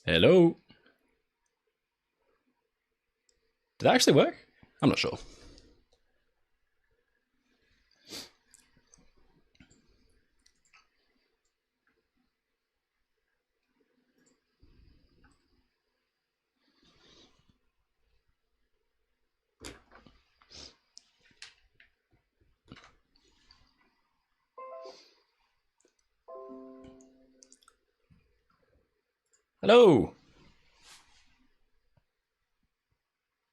Hello. Did that actually work? I'm not sure. Hello.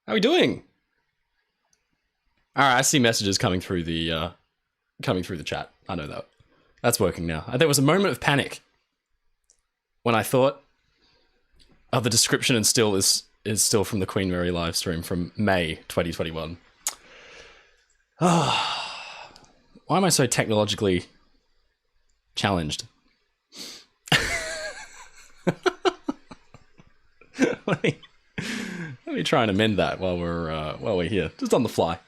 How are we doing? All right, I see messages coming through the chat. I know that. That's working now. There was a moment of panic when I thought, oh, the description and still is still from the Queen Mary live stream from May 2021. Ah, why am I so technologically challenged? let me try and amend that while we're here, just on the fly.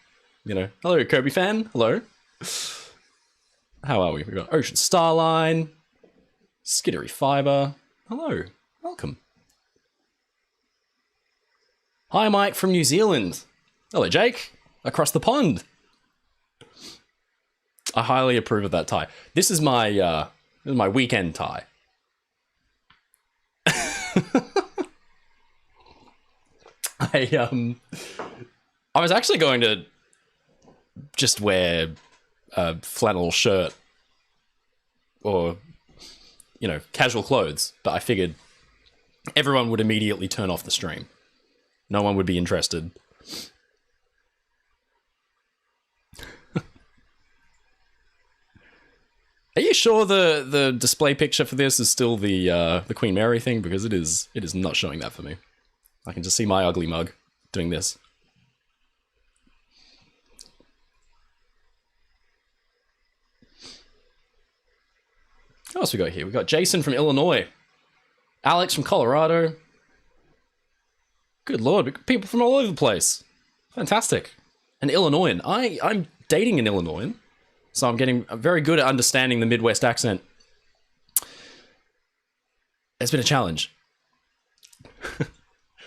You know, hello, Kirby fan. Hello. How are we? We've got Ocean Starline, Skittery Fiber. Hello, welcome. Hi, Mike from New Zealand. Hello, Jake, across the pond. I highly approve of that tie. This is my weekend tie. I was actually going to just wear a flannel shirt or, you know, casual clothes, but I figured everyone would immediately turn off the stream. No one would be interested. Are you sure the display picture for this is still the Queen Mary thing? Because it is not showing that for me. I can just see my ugly mug doing this. What else we got here? We got Jason from Illinois, Alex from Colorado. Good lord, people from all over the place. Fantastic. An Illinoisan. I'm dating an Illinoisan, so I'm getting very good at understanding the Midwest accent. It's been a challenge.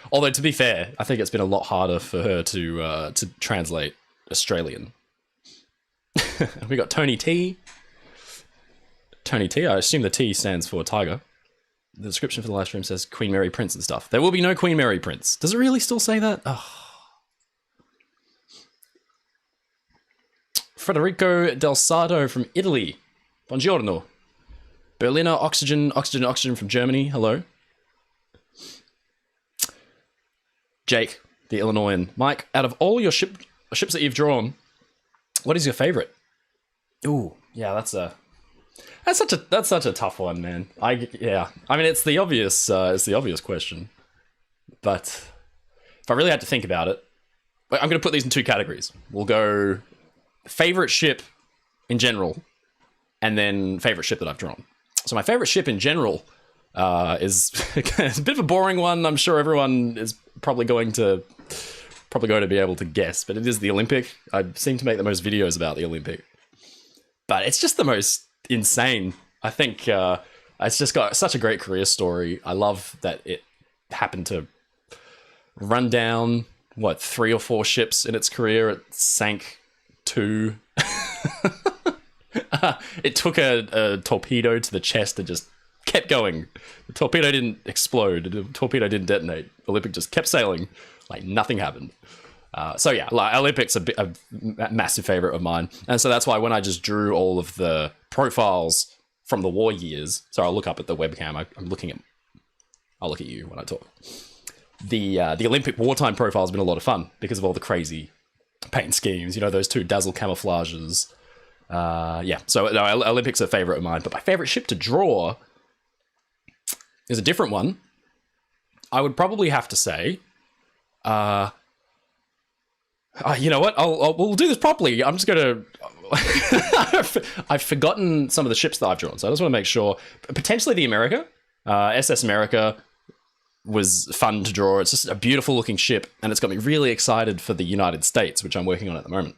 Although, to be fair, I think it's been a lot harder for her to translate Australian. We got Tony T. Tony T, I assume the T stands for tiger. The description for the live stream says Queen Mary Prince and stuff. There will be no Queen Mary Prince. Does it really still say that? Oh. Federico Del Sardo from Italy. Buongiorno. Berliner Oxygen from Germany. Hello. Jake, the Illinoisan. Mike, out of all your ships that you've drawn, what is your favorite? Ooh, yeah, that's such a tough one, man. I mean, it's the obvious question, but if I really had to think about it, I'm going to put these in two categories. We'll go favorite ship in general, and then favorite ship that I've drawn. So my favorite ship in general is it's a bit of a boring one. I'm sure everyone is probably going to be able to guess, but it is the Olympic. I seem to make the most videos about the Olympic, but it's just the most insane. I think it's just got such a great career story. I love that it happened to run down 3 or 4 ships in its career. It sank 2. It took a torpedo to the chest and just kept going. The torpedo didn't explode. The torpedo didn't detonate. Olympic just kept sailing like nothing happened. So yeah, like, Olympic's a massive favorite of mine. And so that's why when I just drew all of the profiles from the war years, so I'll look up at the webcam. I'll look at you when I talk. The Olympic wartime profile has been a lot of fun because of all the crazy paint schemes. You know, those 2 dazzle camouflages. Yeah, so no, Olympic's a favorite of mine. But my favorite ship to draw is a different one. I would probably have to say, you know what? We'll do this properly. I'm just gonna. I've forgotten some of the ships that I've drawn, so I just want to make sure. Potentially the America, SS America, was fun to draw. It's just a beautiful looking ship, and it's got me really excited for the United States, which I'm working on at the moment.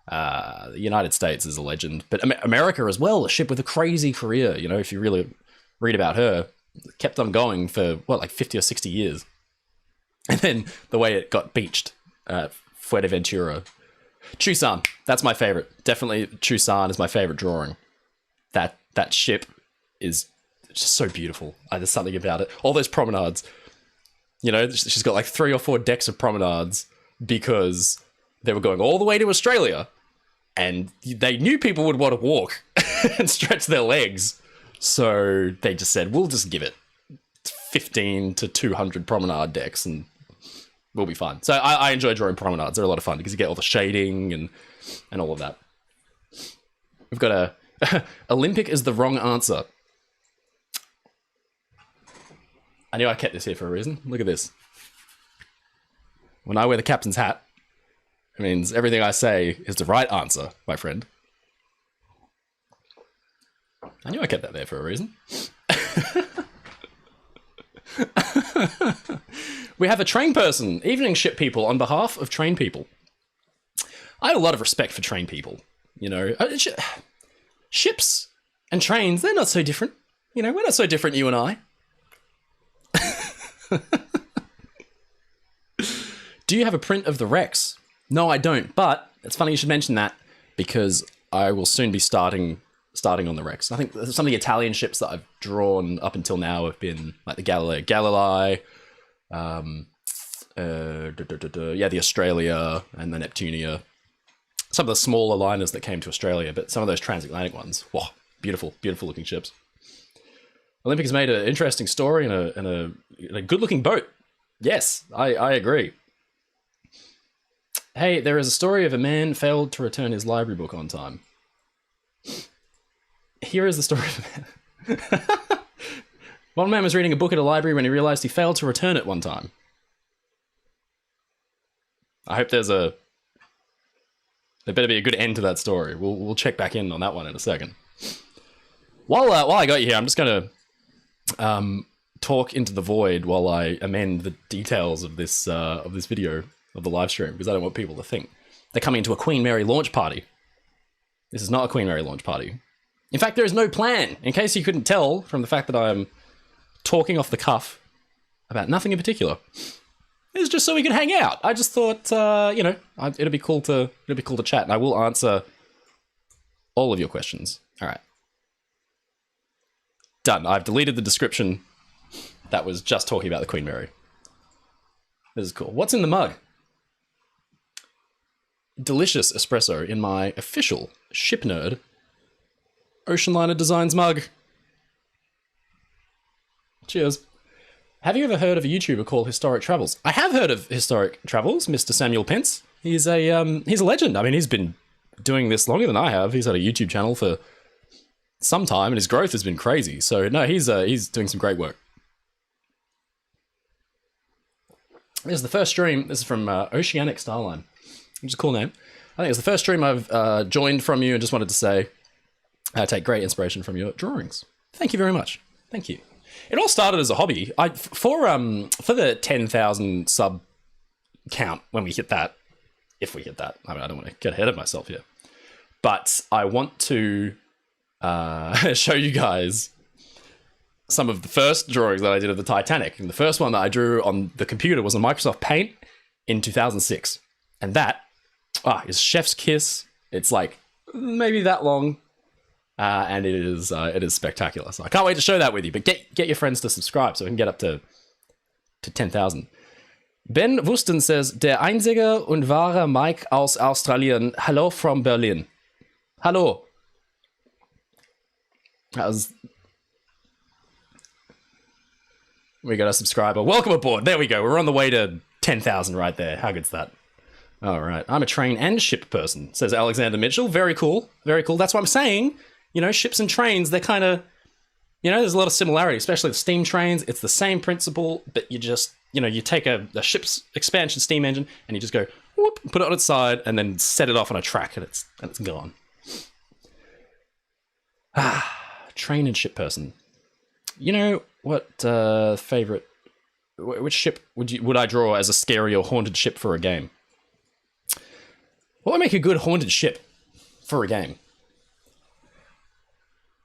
The United States is a legend, but America as well, a ship with a crazy career. You know, if you really read about her, kept on going for, what, like 50 or 60 years. And then the way it got beached, Fuerteventura. Chusan, that's my favorite. Definitely Chusan is my favorite drawing. That ship is just so beautiful. There's something about it. All those promenades. You know, she's got like 3 or 4 decks of promenades because they were going all the way to Australia and they knew people would want to walk and stretch their legs. So they just said, we'll just give it 15 to 200 promenade decks and we'll be fine. So I enjoy drawing promenades. They're a lot of fun because you get all the shading and all of that. We've got a Olympic is the wrong answer. I knew I kept this here for a reason. Look at this. When I wear the captain's hat, it means everything I say is the right answer, my friend. I knew I kept that there for a reason. We have a train person. Evening, ship people, on behalf of train people. I have a lot of respect for train people. You know, ships and trains, they're not so different. You know, we're not so different, you and I. Do you have a print of the Rex? No, I don't, but it's funny you should mention that because I will soon be starting on the Rex. I think some of the Italian ships that I've drawn up until now have been like the Galilei, the Australia and the Neptunia. Some of the smaller liners that came to Australia, but some of those transatlantic ones, wow, beautiful, beautiful looking ships. Olympic has made an interesting story and a good-looking boat. Yes, I agree. Hey, there is a story of a man failed to return his library book on time. Here is the story of a man. One man was reading a book at a library when he realized he failed to return it one time. I hope there better be a good end to that story. We'll check back in on that one in a second. While I got you here, I'm just going to talk into the void while I amend the details of this video of the live stream because I don't want people to think they're coming into a Queen Mary launch party. This is not a Queen Mary launch party. In fact, there is no plan. In case you couldn't tell from the fact that I'm talking off the cuff about nothing in particular, it's just so we could hang out. I just thought, it'd be cool to chat, and I will answer all of your questions. All right. Done. I've deleted the description that was just talking about the Queen Mary. This is cool. What's in the mug? Delicious espresso in my official Ship Nerd Oceanliner Designs mug. Cheers. Have you ever heard of a YouTuber called Historic Travels? I have heard of Historic Travels, Mr. Samuel Pence. He's a legend. I mean, he's been doing this longer than I have. He's had a YouTube channel for some time, and his growth has been crazy. So no, he's doing some great work. This is the first stream. This is from Oceanic Starline, which is a cool name. I think it's the first stream I've joined from you, and just wanted to say I take great inspiration from your drawings. Thank you very much. Thank you. It all started as a hobby. For the 10,000 sub count when we hit that, if we hit that. I mean, I don't want to get ahead of myself here, but I want to show you guys some of the first drawings that I did of the Titanic. And the first one that I drew on the computer was on Microsoft Paint in 2006. And that is Chef's Kiss. It's like maybe that long. And it is spectacular. So I can't wait to show that with you. But get your friends to subscribe so we can get up to 10,000. Ben Wusten says, Der einzige und wahre Mike aus Australien. Hello from Berlin. Hello. We got a subscriber. Welcome aboard. There we go. We're on the way to 10,000 right there. How good's that? All right. I'm a train and ship person, says Alexander Mitchell. Very cool. Very cool. That's what I'm saying. You know, ships and trains, they're kind of, there's a lot of similarity, especially the steam trains. It's the same principle, but you just, you take a ship's expansion steam engine and you just go, whoop, put it on its side and then set it off on a track and it's gone. Train and ship person. You know what favorite, which ship would I draw as a scary or haunted ship for a game? What would make a good haunted ship for a game?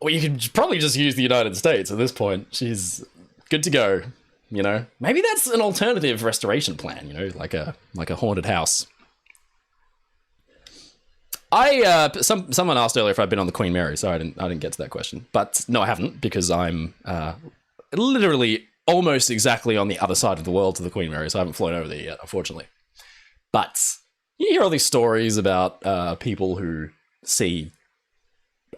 Well, you could probably just use the United States at this point. She's good to go. You know, maybe that's an alternative restoration plan. You know, like a haunted house. Someone asked earlier if I'd been on the Queen Mary. Sorry, I didn't get to that question. But no, I haven't, because I'm literally almost exactly on the other side of the world to the Queen Mary, so I haven't flown over there yet, unfortunately. But you hear all these stories about people who see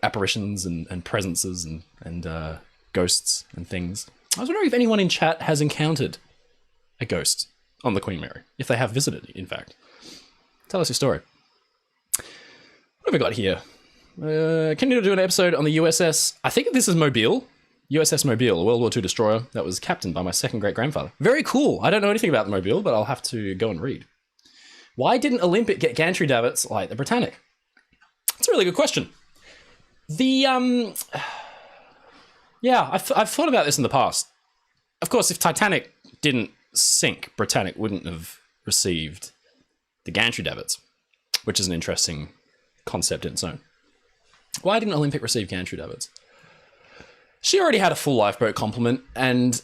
apparitions and presences and ghosts and things. I was wondering if anyone in chat has encountered a ghost on the Queen Mary, if they have visited, in fact. Tell us your story. What have we got here? Can you do an episode on the USS? I think this is Mobile. USS Mobile, a World War II destroyer that was captained by my second great-grandfather. Very cool. I don't know anything about the Mobile, but I'll have to go and read. Why didn't Olympic get gantry davits like the Britannix? That's a really good question. Yeah, I've thought about this in the past. Of course, if Titanic didn't sink, Britannix wouldn't have received the gantry davits, which is an interesting concept in its own. Why didn't Olympic receive gantry davits? She already had a full lifeboat complement, and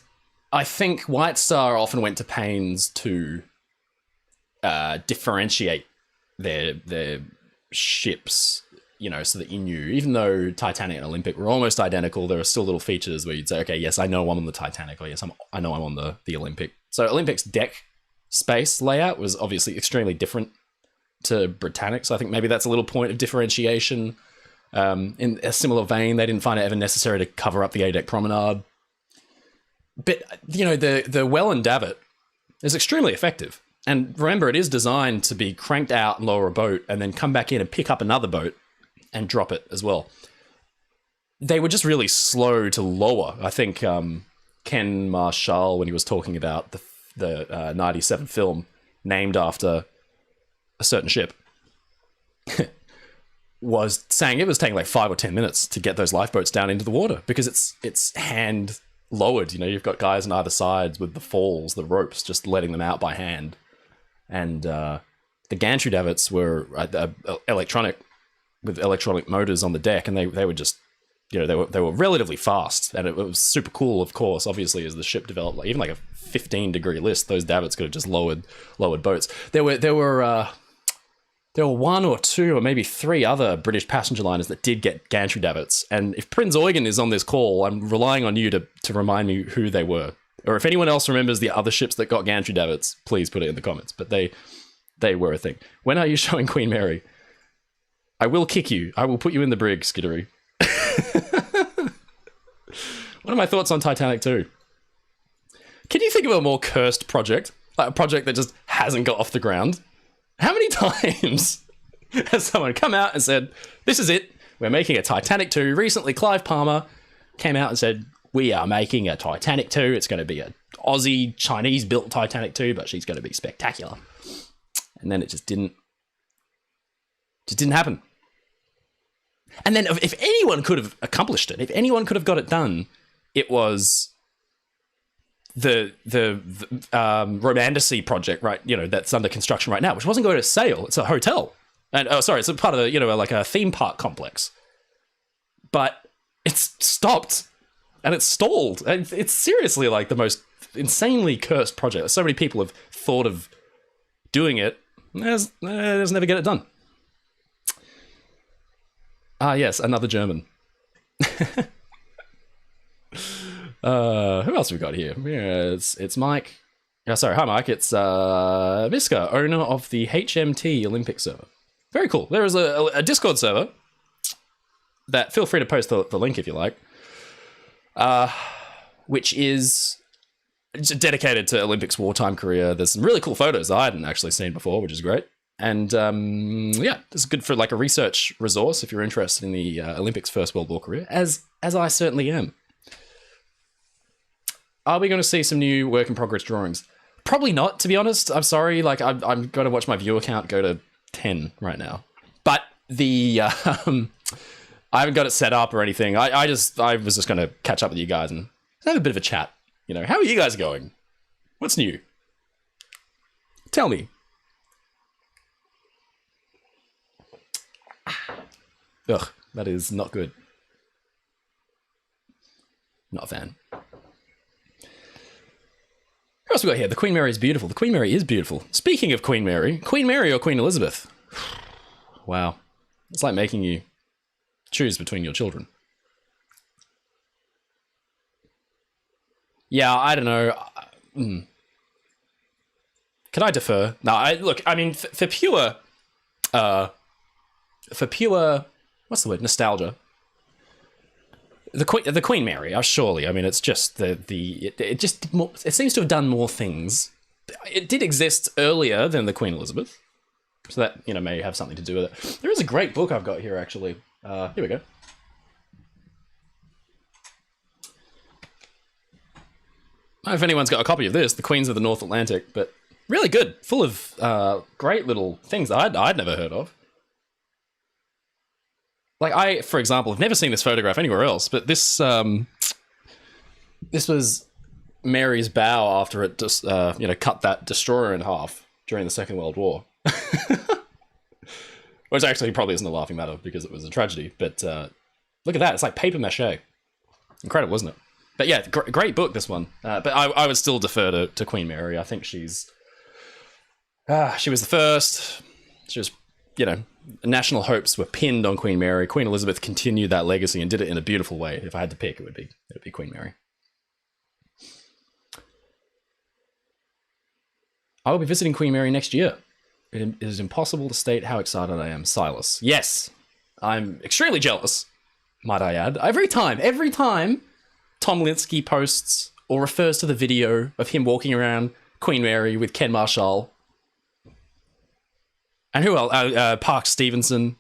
I think White Star often went to pains to differentiate their ships, you know, so that you knew, even though Titanic and Olympic were almost identical, there are still little features where you'd say, okay, yes, I know I'm on the Titanic, or yes, I know I'm on the Olympic. So Olympic's deck space layout was obviously extremely different to Britannix. So I think maybe that's a little point of differentiation. In a similar vein, they didn't find it ever necessary to cover up the A-deck promenade. But, you know, the Welland davit is extremely effective. And remember, it is designed to be cranked out and lower a boat and then come back in and pick up another boat and drop it as well. They were just really slow to lower. I think Ken Marshall, when he was talking about the 97 film named after a certain ship, was saying it was taking like 5 or 10 minutes to get those lifeboats down into the water because it's hand lowered. You know, you've got guys on either sides with the falls, the ropes, just letting them out by hand. And the gantry davits were electronic, with electronic motors on the deck, and they were just, you know, they were relatively fast, and it was super cool. Of course, obviously, as the ship developed, like even like a 15-degree list, those davits could have just lowered boats. There were one or two or maybe three other British passenger liners that did get gantry davits. And if Prince Eugen is on this call, I'm relying on you to remind me who they were. Or if anyone else remembers the other ships that got gantry davits, please put it in the comments. But they were a thing. When are you showing Queen Mary? I will kick you. I will put you in the brig, Skiddery. What are my thoughts on Titanic 2? Can you think of a more cursed project? Like a project that just hasn't got off the ground? How many times has someone come out and said, this is it, we're making a Titanic 2? Recently, Clive Palmer came out and said, we are making a Titanic 2. It's going to be an Aussie, Chinese-built Titanic 2, but she's going to be spectacular. And then it just didn't happen. And then if anyone could have accomplished it, if anyone could have got it done, it was the Romanticy project, right? You know, that's under construction right now, which wasn't going to sail. It's a hotel. And it's a part of like a theme park complex. But it's stopped and it's stalled. And it's seriously like the most insanely cursed project. So many people have thought of doing it. There's never get it done. Ah, yes, another German. Who else have we got here? Yeah, it's Mike. Hi, Mike. It's Miska, owner of the HMT Olympic server. Very cool. There is a Discord server that, feel free to post the link if you like, which is dedicated to Olympics wartime career. There's some really cool photos that I hadn't actually seen before, which is great. And yeah, it's good for like a research resource if you're interested in the Olympics First World War career, as I certainly am. Are we going to see some new work in progress drawings? Probably not, to be honest. I'm sorry. Like I'm going to watch my viewer count go to 10 right now. But the I haven't got it set up or anything. I was just going to catch up with you guys and have a bit of a chat. You know, how are you guys going? What's new? Tell me. Ugh, that is not good. Not a fan. What else we got here? The Queen Mary is beautiful. The Queen Mary is beautiful. Speaking of Queen Mary or Queen Elizabeth? Wow. It's like making you choose between your children. Yeah, I don't know. Can I defer? No, look, I mean, for pure, what's the word? Nostalgia. The Queen Mary, surely. I mean, it's just it seems to have done more things. It did exist earlier than the Queen Elizabeth, so that may have something to do with it. There is a great book I've got here, actually. Here we go. I don't know if anyone's got a copy of this, The Queens of the North Atlantic, but really good, full of great little things that I'd never heard of. Like, I, for example, have never seen this photograph anywhere else, but this was Mary's bow after it just, cut that destroyer in half during the Second World War. Which actually probably isn't a laughing matter because it was a tragedy, but look at that. It's like paper mache. Incredible, isn't it? But yeah, great book, this one. But I would still defer to Queen Mary. I think she was the first. She was, national hopes were pinned on Queen Mary. Queen Elizabeth continued that legacy and did it in a beautiful way. If I had to pick, it would be Queen Mary. I will be visiting Queen Mary next year. It is impossible to state how excited I am. Silas. Yes, I'm extremely jealous, might I add. Every time Tom Linsky posts or refers to the video of him walking around Queen Mary with Ken Marshall. And who else? Park Stevenson.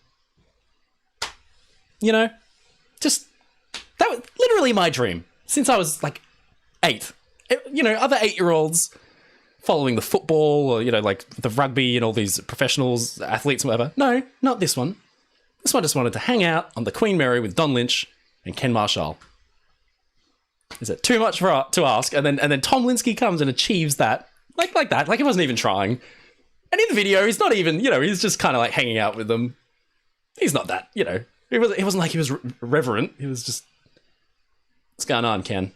Just, that was literally my dream since I was like 8. Other 8-year-olds following the football or, like the rugby and all these professionals, athletes and whatever. No, not this one. This one just wanted to hang out on the Queen Mary with Don Lynch and Ken Marshall. Is it too much to ask? And then Tom Linsky comes and achieves that. Like that. Like he wasn't even trying. And in the video, he's not even, he's just kind of like hanging out with them. He's not that, it wasn't like he was reverent. He was just, what's going on, Ken?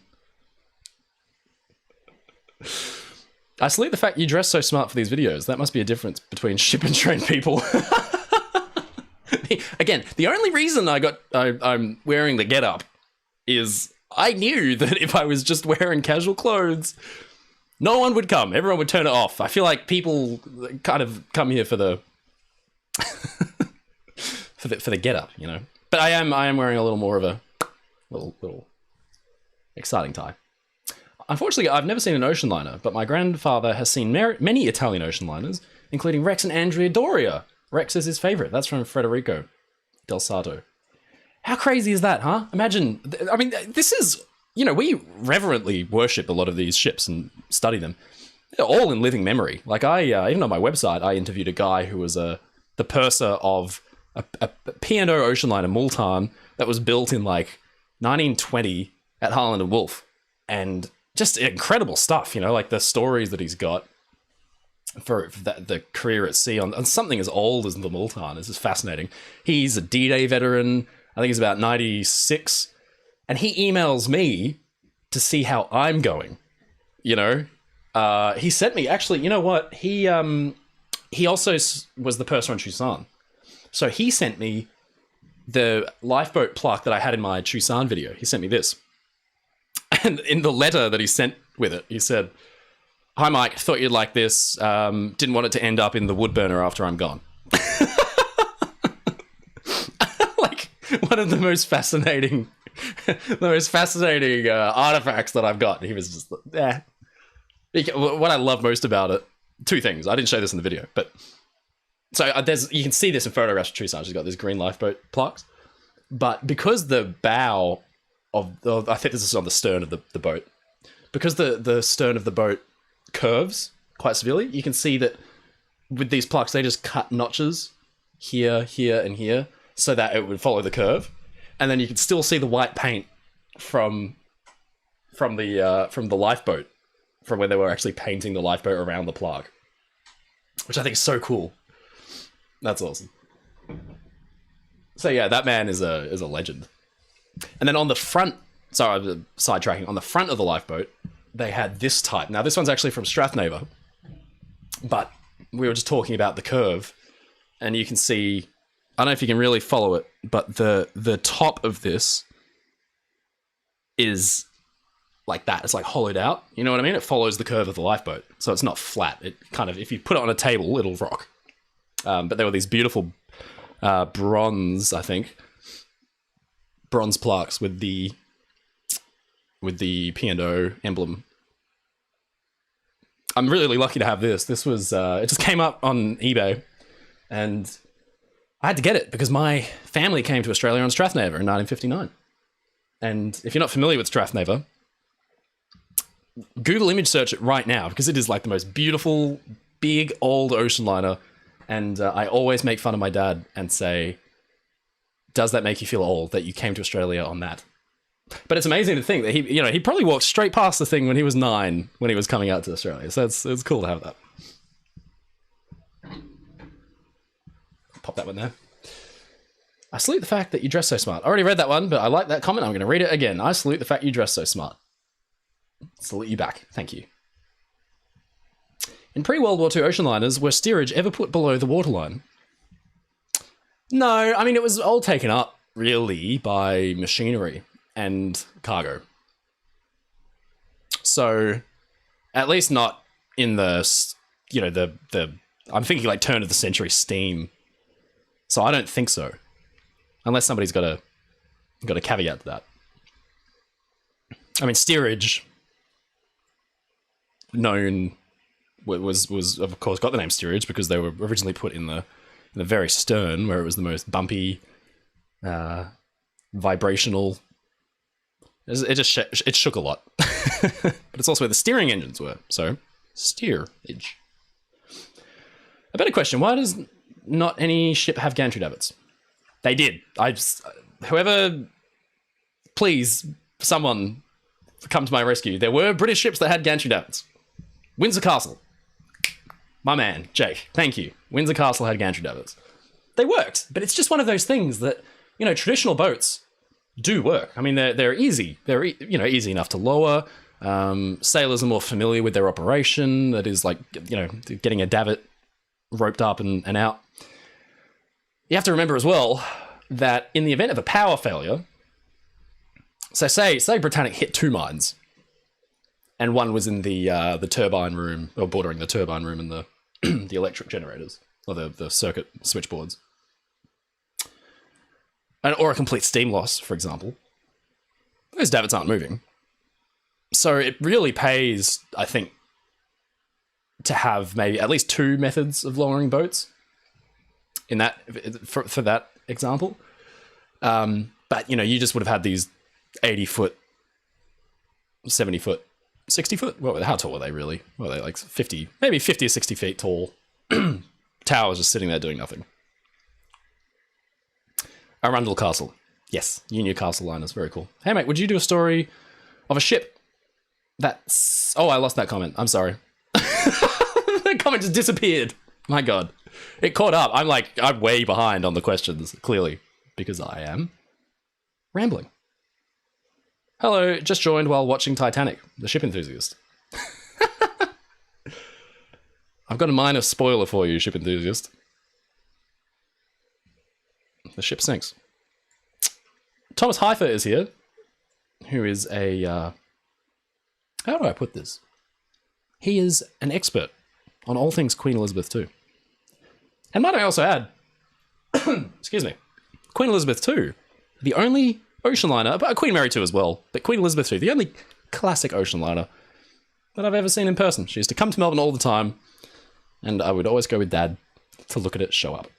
I salute the fact you dress so smart for these videos. That must be a difference between ship and train people. Again, the only reason I'm wearing the getup is I knew that if I was just wearing casual clothes, no one would come. Everyone would turn it off. I feel like people kind of come here for the for the getup, But I am wearing a little more of a little exciting tie. Unfortunately, I've never seen an ocean liner, but my grandfather has seen many Italian ocean liners, including Rex and Andrea Doria. Rex is his favorite. That's from Federico Del Sarto. How crazy is that, huh? Imagine, I mean, this is, we reverently worship a lot of these ships and study them. They're all in living memory. Like even on my website, I interviewed a guy who was the purser of a P&O ocean liner, Multan, that was built in like 1920 at Harland and Wolff. And just incredible stuff, like the stories that he's got for the career at sea on something as old as the Multan is just fascinating. He's a D-Day veteran. I think he's about 96. And he emails me to see how I'm going. He sent me, actually, you know what? He also was the purser on Chusan. So he sent me the lifeboat plaque that I had in my Chusan video. He sent me this. And in the letter that he sent with it, he said, "Hi, Mike, thought you'd like this. Didn't want it to end up in the wood burner after I'm gone." Like, one of the most fascinating artifacts that I've got. He was just like, eh. What I love most about it, two things. I didn't show this in the video, but so you can see this in photographs of Chusan. She's got these green lifeboat plaques, but because the bow I think this is on the stern of the boat, because the stern of the boat curves quite severely, you can see that with these plaques, they just cut notches here, here, and here so that it would follow the curve. And then you can still see the white paint from the lifeboat, from where they were actually painting the lifeboat around the plaque, which I think is so cool. That's awesome. So yeah, that man is a legend. And then on the front, sorry, I'm sidetracking. On the front of the lifeboat, they had this type. Now, this one's actually from Strathnaver, but we were just talking about the curve, and you can see, I don't know if you can really follow it, but the top of this is like that. It's like hollowed out. You know what I mean? It follows the curve of the lifeboat, so it's not flat. It kind of, if you put it on a table, it'll rock. But there were these beautiful bronze, I think, bronze plaques with the P&O emblem. I'm really lucky to have this. This was, it just came up on eBay, and I had to get it because my family came to Australia on Strathnaver in 1959. And if you're not familiar with Strathnaver, Google image search it right now, because it is like the most beautiful, big, old ocean liner. And I always make fun of my dad and say, does that make you feel old that you came to Australia on that? But it's amazing to think that he probably walked straight past the thing when he was 9, when he was coming out to Australia. So it's cool to have that. Pop that one there. I salute the fact that you dress so smart. I already read that one, but I like that comment. I'm going to read it again. I salute the fact you dress so smart. Salute you back. Thank you. In pre-World War II ocean liners, were steerage ever put below the waterline? No, I mean, it was all taken up, really, by machinery and cargo. So, at least not in the I'm thinking like turn of the century steam. So I don't think so. Unless somebody's got a caveat to that. I mean, steerage, known, was of course got the name steerage because they were originally put in the very stern, where it was the most bumpy, vibrational. It shook a lot. But it's also where the steering engines were. So, steerage. A better question: why does not any ship have gantry davits? They did. Whoever, please, someone come to my rescue. There were British ships that had gantry davits. Windsor Castle. My man, Jake, thank you. Windsor Castle had gantry davits. They worked, but it's just one of those things that, traditional boats do work. I mean, they're easy. They're, easy enough to lower. Sailors are more familiar with their operation. That is like, getting a davit roped up and out. You have to remember as well that in the event of a power failure, so say Britannix hit 2 mines, and one was in the turbine room, or bordering the turbine room and the the electric generators, or the circuit switchboards, or a complete steam loss, for example. Those davits aren't moving. So it really pays, I think, to have maybe at least 2 methods of lowering boats. In that, for that example, but you just would have had these 80-foot, 70-foot, 60-foot. How tall were they really? Were they like 50, maybe 50 or 60 feet tall towers just sitting there doing nothing? Arundel Castle, yes, Union Castle liners, very cool. Hey mate, would you do a story of a ship that's? Oh, I lost that comment. I'm sorry. That comment just disappeared. My God. It caught up. I'm way behind on the questions, clearly, because I am rambling. Hello, just joined while watching Titanic, the ship enthusiast. I've got a minor spoiler for you, ship enthusiast. The ship sinks. Thomas Heifer is here, who is a... how do I put this? He is an expert on all things Queen Elizabeth II. And might I also add, excuse me, Queen Elizabeth II, the only ocean liner, but Queen Mary II as well, but Queen Elizabeth II, the only classic ocean liner that I've ever seen in person. She used to come to Melbourne all the time, and I would always go with Dad to look at it show up.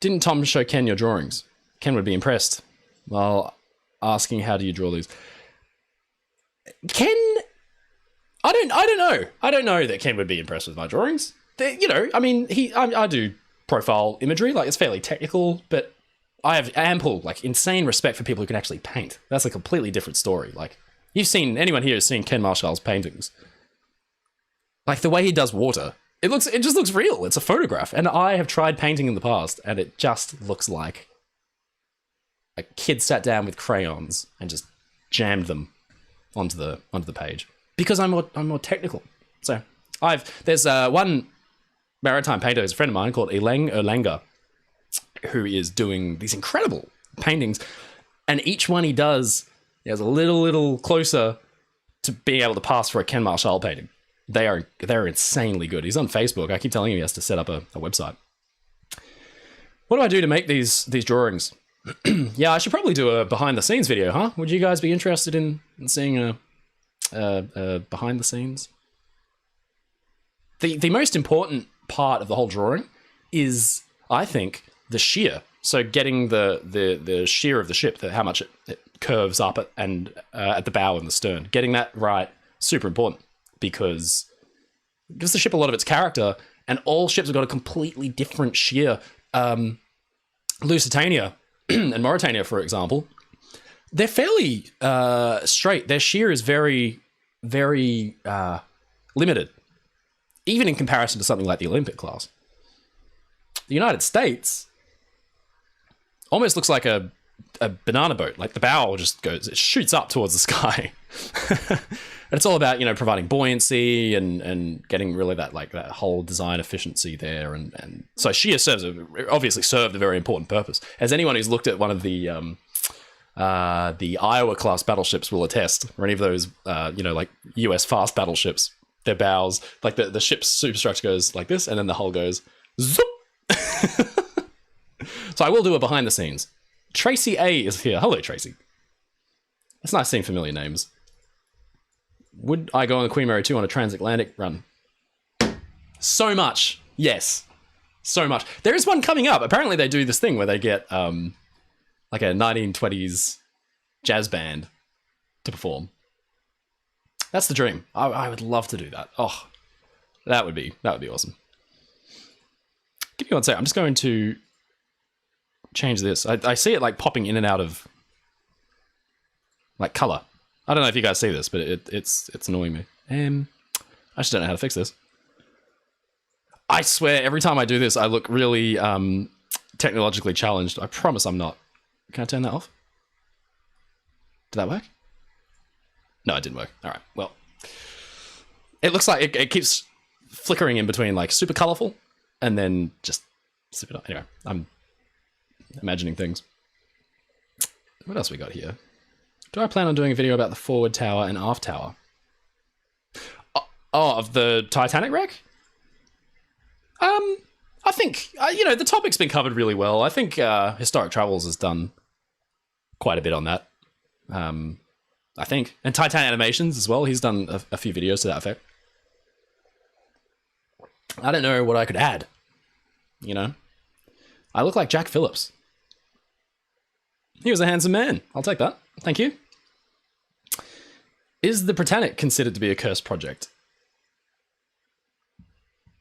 Didn't Tom show Ken your drawings? Ken would be impressed while asking, how do you draw these? Ken... I don't know. I don't know that Ken would be impressed with my drawings. I do profile imagery, like it's fairly technical, but I have ample, insane respect for people who can actually paint. That's a completely different story. Like, anyone here has seen Ken Marshall's paintings. Like, the way he does water, it just looks real. It's a photograph. And I have tried painting in the past, and it just looks like a kid sat down with crayons and just jammed them onto the page because I'm more technical. So there's one maritime painter, who's a friend of mine called Elaine Olenga, who is doing these incredible paintings, and each one he does is a little closer to being able to pass for a Ken Marshall painting. They're insanely good. He's on Facebook. I keep telling him he has to set up a website. What do I do to make these drawings? Yeah, I should probably do a behind the scenes video, huh? Would you guys be interested in seeing a behind the scenes? The most important part of the whole drawing is, I think, the shear. So getting the shear of the ship, how much it curves up at the bow and the stern. Getting that right, super important, because it gives the ship a lot of its character, and all ships have got a completely different shear. Lusitania and Mauritania, for example, they're fairly straight. Their shear is very, very limited, even in comparison to something like the Olympic class. The United States almost looks like a banana boat. Like the bow just it shoots up towards the sky. And it's all about, providing buoyancy and getting really that whole design efficiency there. And so shear obviously served a very important purpose. As anyone who's looked at one of the Iowa class battleships will attest, or any of those, US fast battleships, their bows, like the ship's superstructure goes like this, and then the hull goes zoop. So I will do a behind the scenes. Tracy A is here. Hello, Tracy. It's nice seeing familiar names. Would I go on the Queen Mary 2 on a transatlantic run? So much. Yes. So much. There is one coming up. Apparently they do this thing where they get like a 1920s jazz band to perform. That's the dream. I would love to do that. Oh, that would be awesome. Give me one sec. I'm just going to change this. I see it like popping in and out of like color. I don't know if you guys see this, but it's annoying me. I just don't know how to fix this. I swear, every time I do this, I look really technologically challenged. I promise I'm not. Can I turn that off? Did that work? No, it didn't work. All right. Well, it looks like it keeps flickering in between like super colorful and then just super. Anyway, I'm imagining things. What else we got here? Do I plan on doing a video about the forward tower and aft tower? Of the Titanic wreck? I think, the topic's been covered really well. I think Historic Travels has done quite a bit on that. I think. And Titan Animations as well. He's done a few videos to that effect. I don't know what I could add. I look like Jack Phillips. He was a handsome man. I'll take that. Thank you. Is the Britannix considered to be a cursed project?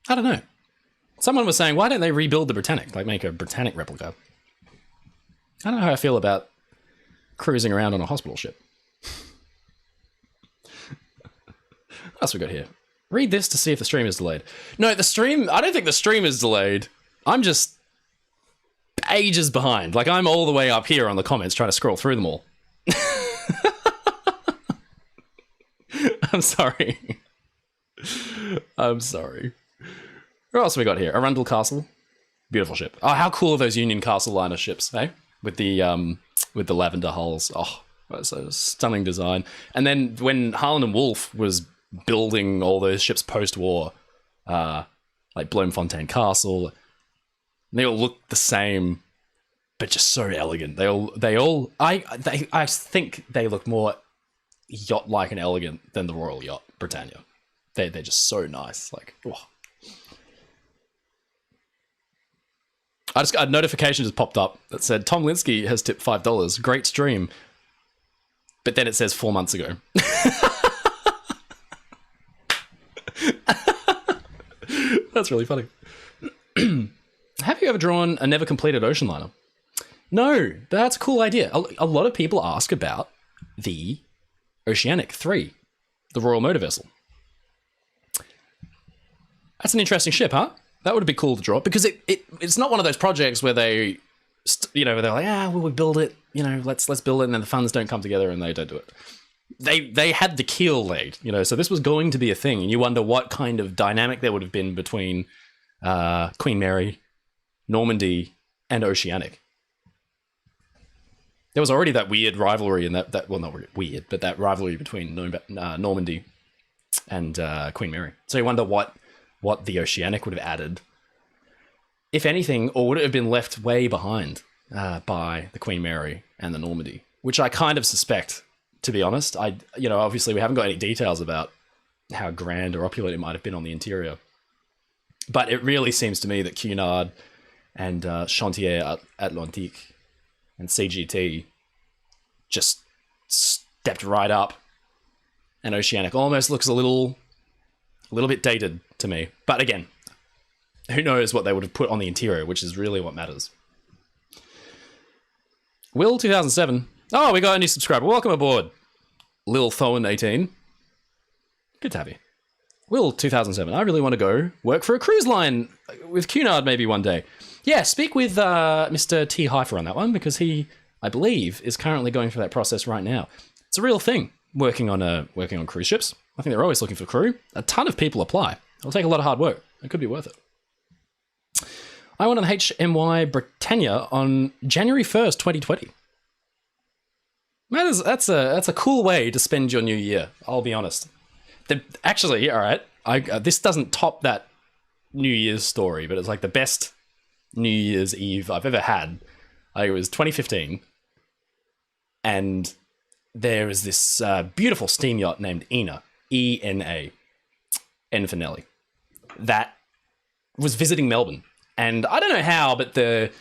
I don't know. Someone was saying, why don't they rebuild the Britannix? Like make a Britannix replica. I don't know how I feel about cruising around on a hospital ship. What else we got here? Read this to see if the stream is delayed. No, I don't think the stream is delayed. I'm just ages behind. Like I'm all the way up here on the comments trying to scroll through them all. I'm sorry. I'm sorry. What else have we got here? Arundel Castle. Beautiful ship. Oh, how cool are those Union Castle liner ships, eh? With the lavender hulls. Oh, that's a stunning design. And then when Harland and Wolff was building all those ships post-war, like Bloemfontein Castle, they all look the same, but just so elegant. I think they look more yacht-like and elegant than the Royal Yacht Britannia. They're just so nice. Like, oh. A notification just popped up that said Tom Linsky has tipped $5. Great stream. But then it says 4 months ago. That's really funny. Have you ever drawn a never completed ocean liner? No, but that's a cool idea. A lot of people ask about the Oceanic 3, the Royal Motor Vessel. That's an interesting ship, huh? That would be cool to draw, because it's not one of those projects where they're like, will we build it? let's build it, and then the funds don't come together and they don't do it. They had the keel laid, so this was going to be a thing, and you wonder what kind of dynamic there would have been between Queen Mary, Normandy, and Oceanic. There was already that weird rivalry, and that well, not weird, but that rivalry between Normandy and Queen Mary. So you wonder what the Oceanic would have added, if anything, or would it have been left way behind by the Queen Mary and the Normandy, which I kind of suspect, to be honest. Obviously we haven't got any details about how grand or opulent it might have been on the interior, but it really seems to me that Cunard and Chantier Atlantique and CGT just stepped right up, and Oceanic almost looks a little bit dated to me. But again, who knows what they would have put on the interior, which is really what matters. Will 2007. Oh, we got a new subscriber. Welcome aboard, Lil Thoen 18. Good to have you. Will 2007. I really want to go work for a cruise line with Cunard maybe one day. Yeah, speak with Mr. T. Heifer on that one, because he, I believe, is currently going through that process right now. It's a real thing, working on cruise ships. I think they're always looking for crew. A ton of people apply. It'll take a lot of hard work. It could be worth it. I went on HMY Britannia on January 1st, 2020. That's a cool way to spend your new year, I'll be honest. Actually, all right, this doesn't top that New Year's story, but it's like the best New Year's Eve I've ever had. It was 2015, and there is this beautiful steam yacht named Ena, E-N-A, N for Nelly, that was visiting Melbourne. And I don't know how, but the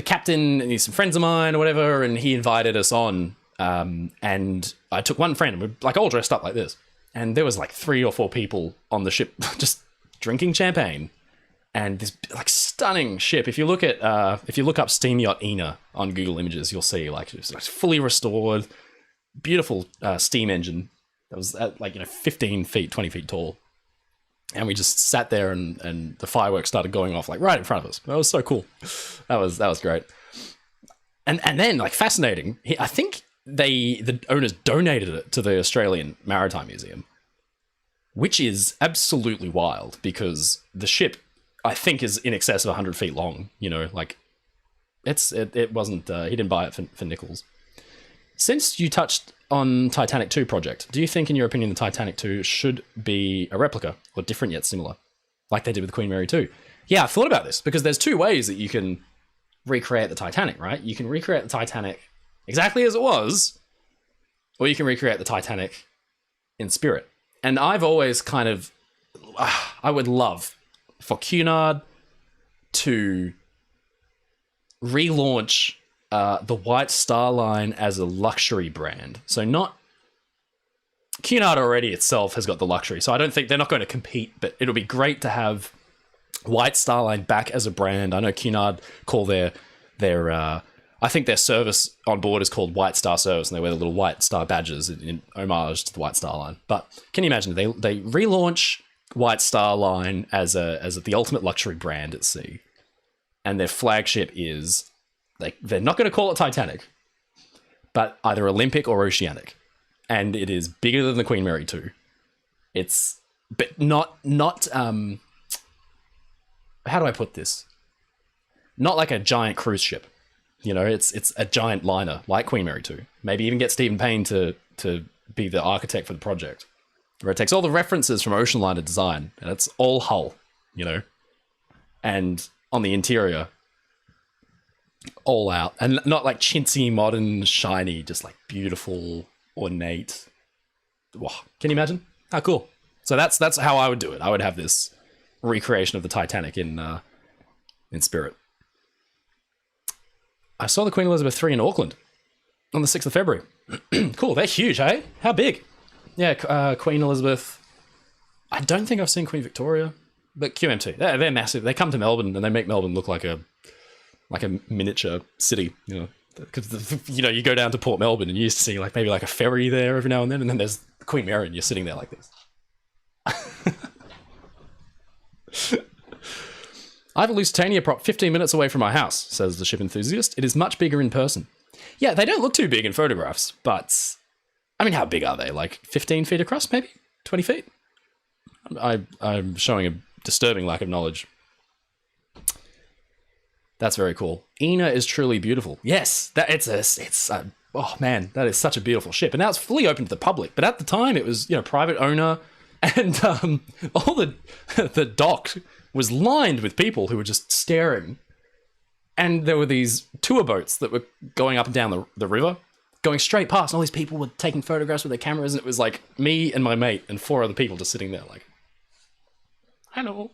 captain, and he's some friends of mine or whatever, and he invited us on, and I took one friend, and we're like all dressed up like this, and there was like 3 or 4 people on the ship just drinking champagne. And this like stunning ship. If you look up Steam Yacht Ena on Google Images, you'll see like it's fully restored, beautiful steam engine that was at 15 feet, 20 feet tall. And we just sat there, and the fireworks started going off like right in front of us. That was so cool. That was great. And then like fascinating. I think the owners donated it to the Australian Maritime Museum, which is absolutely wild, because the ship, I think, is in excess of 100 feet long. It wasn't. He didn't buy it for nickels. Since you touched on Titanic 2 project, do you think, in your opinion, the Titanic 2 should be a replica or different yet similar, like they did with Queen Mary 2? Yeah, I thought about this, because there's 2 ways that you can recreate the Titanic, right? You can recreate the Titanic exactly as it was, or you can recreate the Titanic in spirit. And I've always kind of, I would love for Cunard to relaunch the White Star Line as a luxury brand. So not... Cunard already itself has got the luxury, so I don't think they're not going to compete, but it'll be great to have White Star Line back as a brand. I know Cunard call their I think their service on board is called White Star Service, and they wear the little White Star badges in homage to the White Star Line. But can you imagine, they relaunch White Star Line as the ultimate luxury brand at sea, and their flagship is, they're not going to call it Titanic, but either Olympic or Oceanic, and it is bigger than the Queen Mary 2. It's, but not how do I put this? Not like a giant cruise ship, it's a giant liner like Queen Mary 2. Maybe even get Stephen Payne to be the architect for the project, where it takes all the references from ocean liner design, and it's all hull, and on the interior, all out, and not like chintzy, modern, shiny, just like beautiful, ornate. Wow. Can you imagine? How cool. So that's how I would do it. I would have this recreation of the Titanic in spirit. I saw the Queen Elizabeth III in Auckland on the 6th of February. Cool. They're huge, hey? How big? Yeah, Queen Elizabeth. I don't think I've seen Queen Victoria, but QMT. They're massive. They come to Melbourne, and they make Melbourne look like a miniature city, because you go down to Port Melbourne, and you used to see maybe a ferry there every now and then there's Queen Mary, and you're sitting there like this. I have a Lusitania prop 15 minutes away from my house, says the ship enthusiast. It is much bigger in person. Yeah, they don't look too big in photographs, but I mean, how big are they? Like 15 feet across, maybe 20 feet. I'm showing a disturbing lack of knowledge. That's very cool. Ina is truly beautiful. Yes, oh man, that is such a beautiful ship. And now it's fully open to the public. But at the time, it was, private owner, and all the dock was lined with people who were just staring. And there were these tour boats that were going up and down the river, going straight past. And all these people were taking photographs with their cameras, and it was like me and my mate and 4 other people just sitting there, like, hello.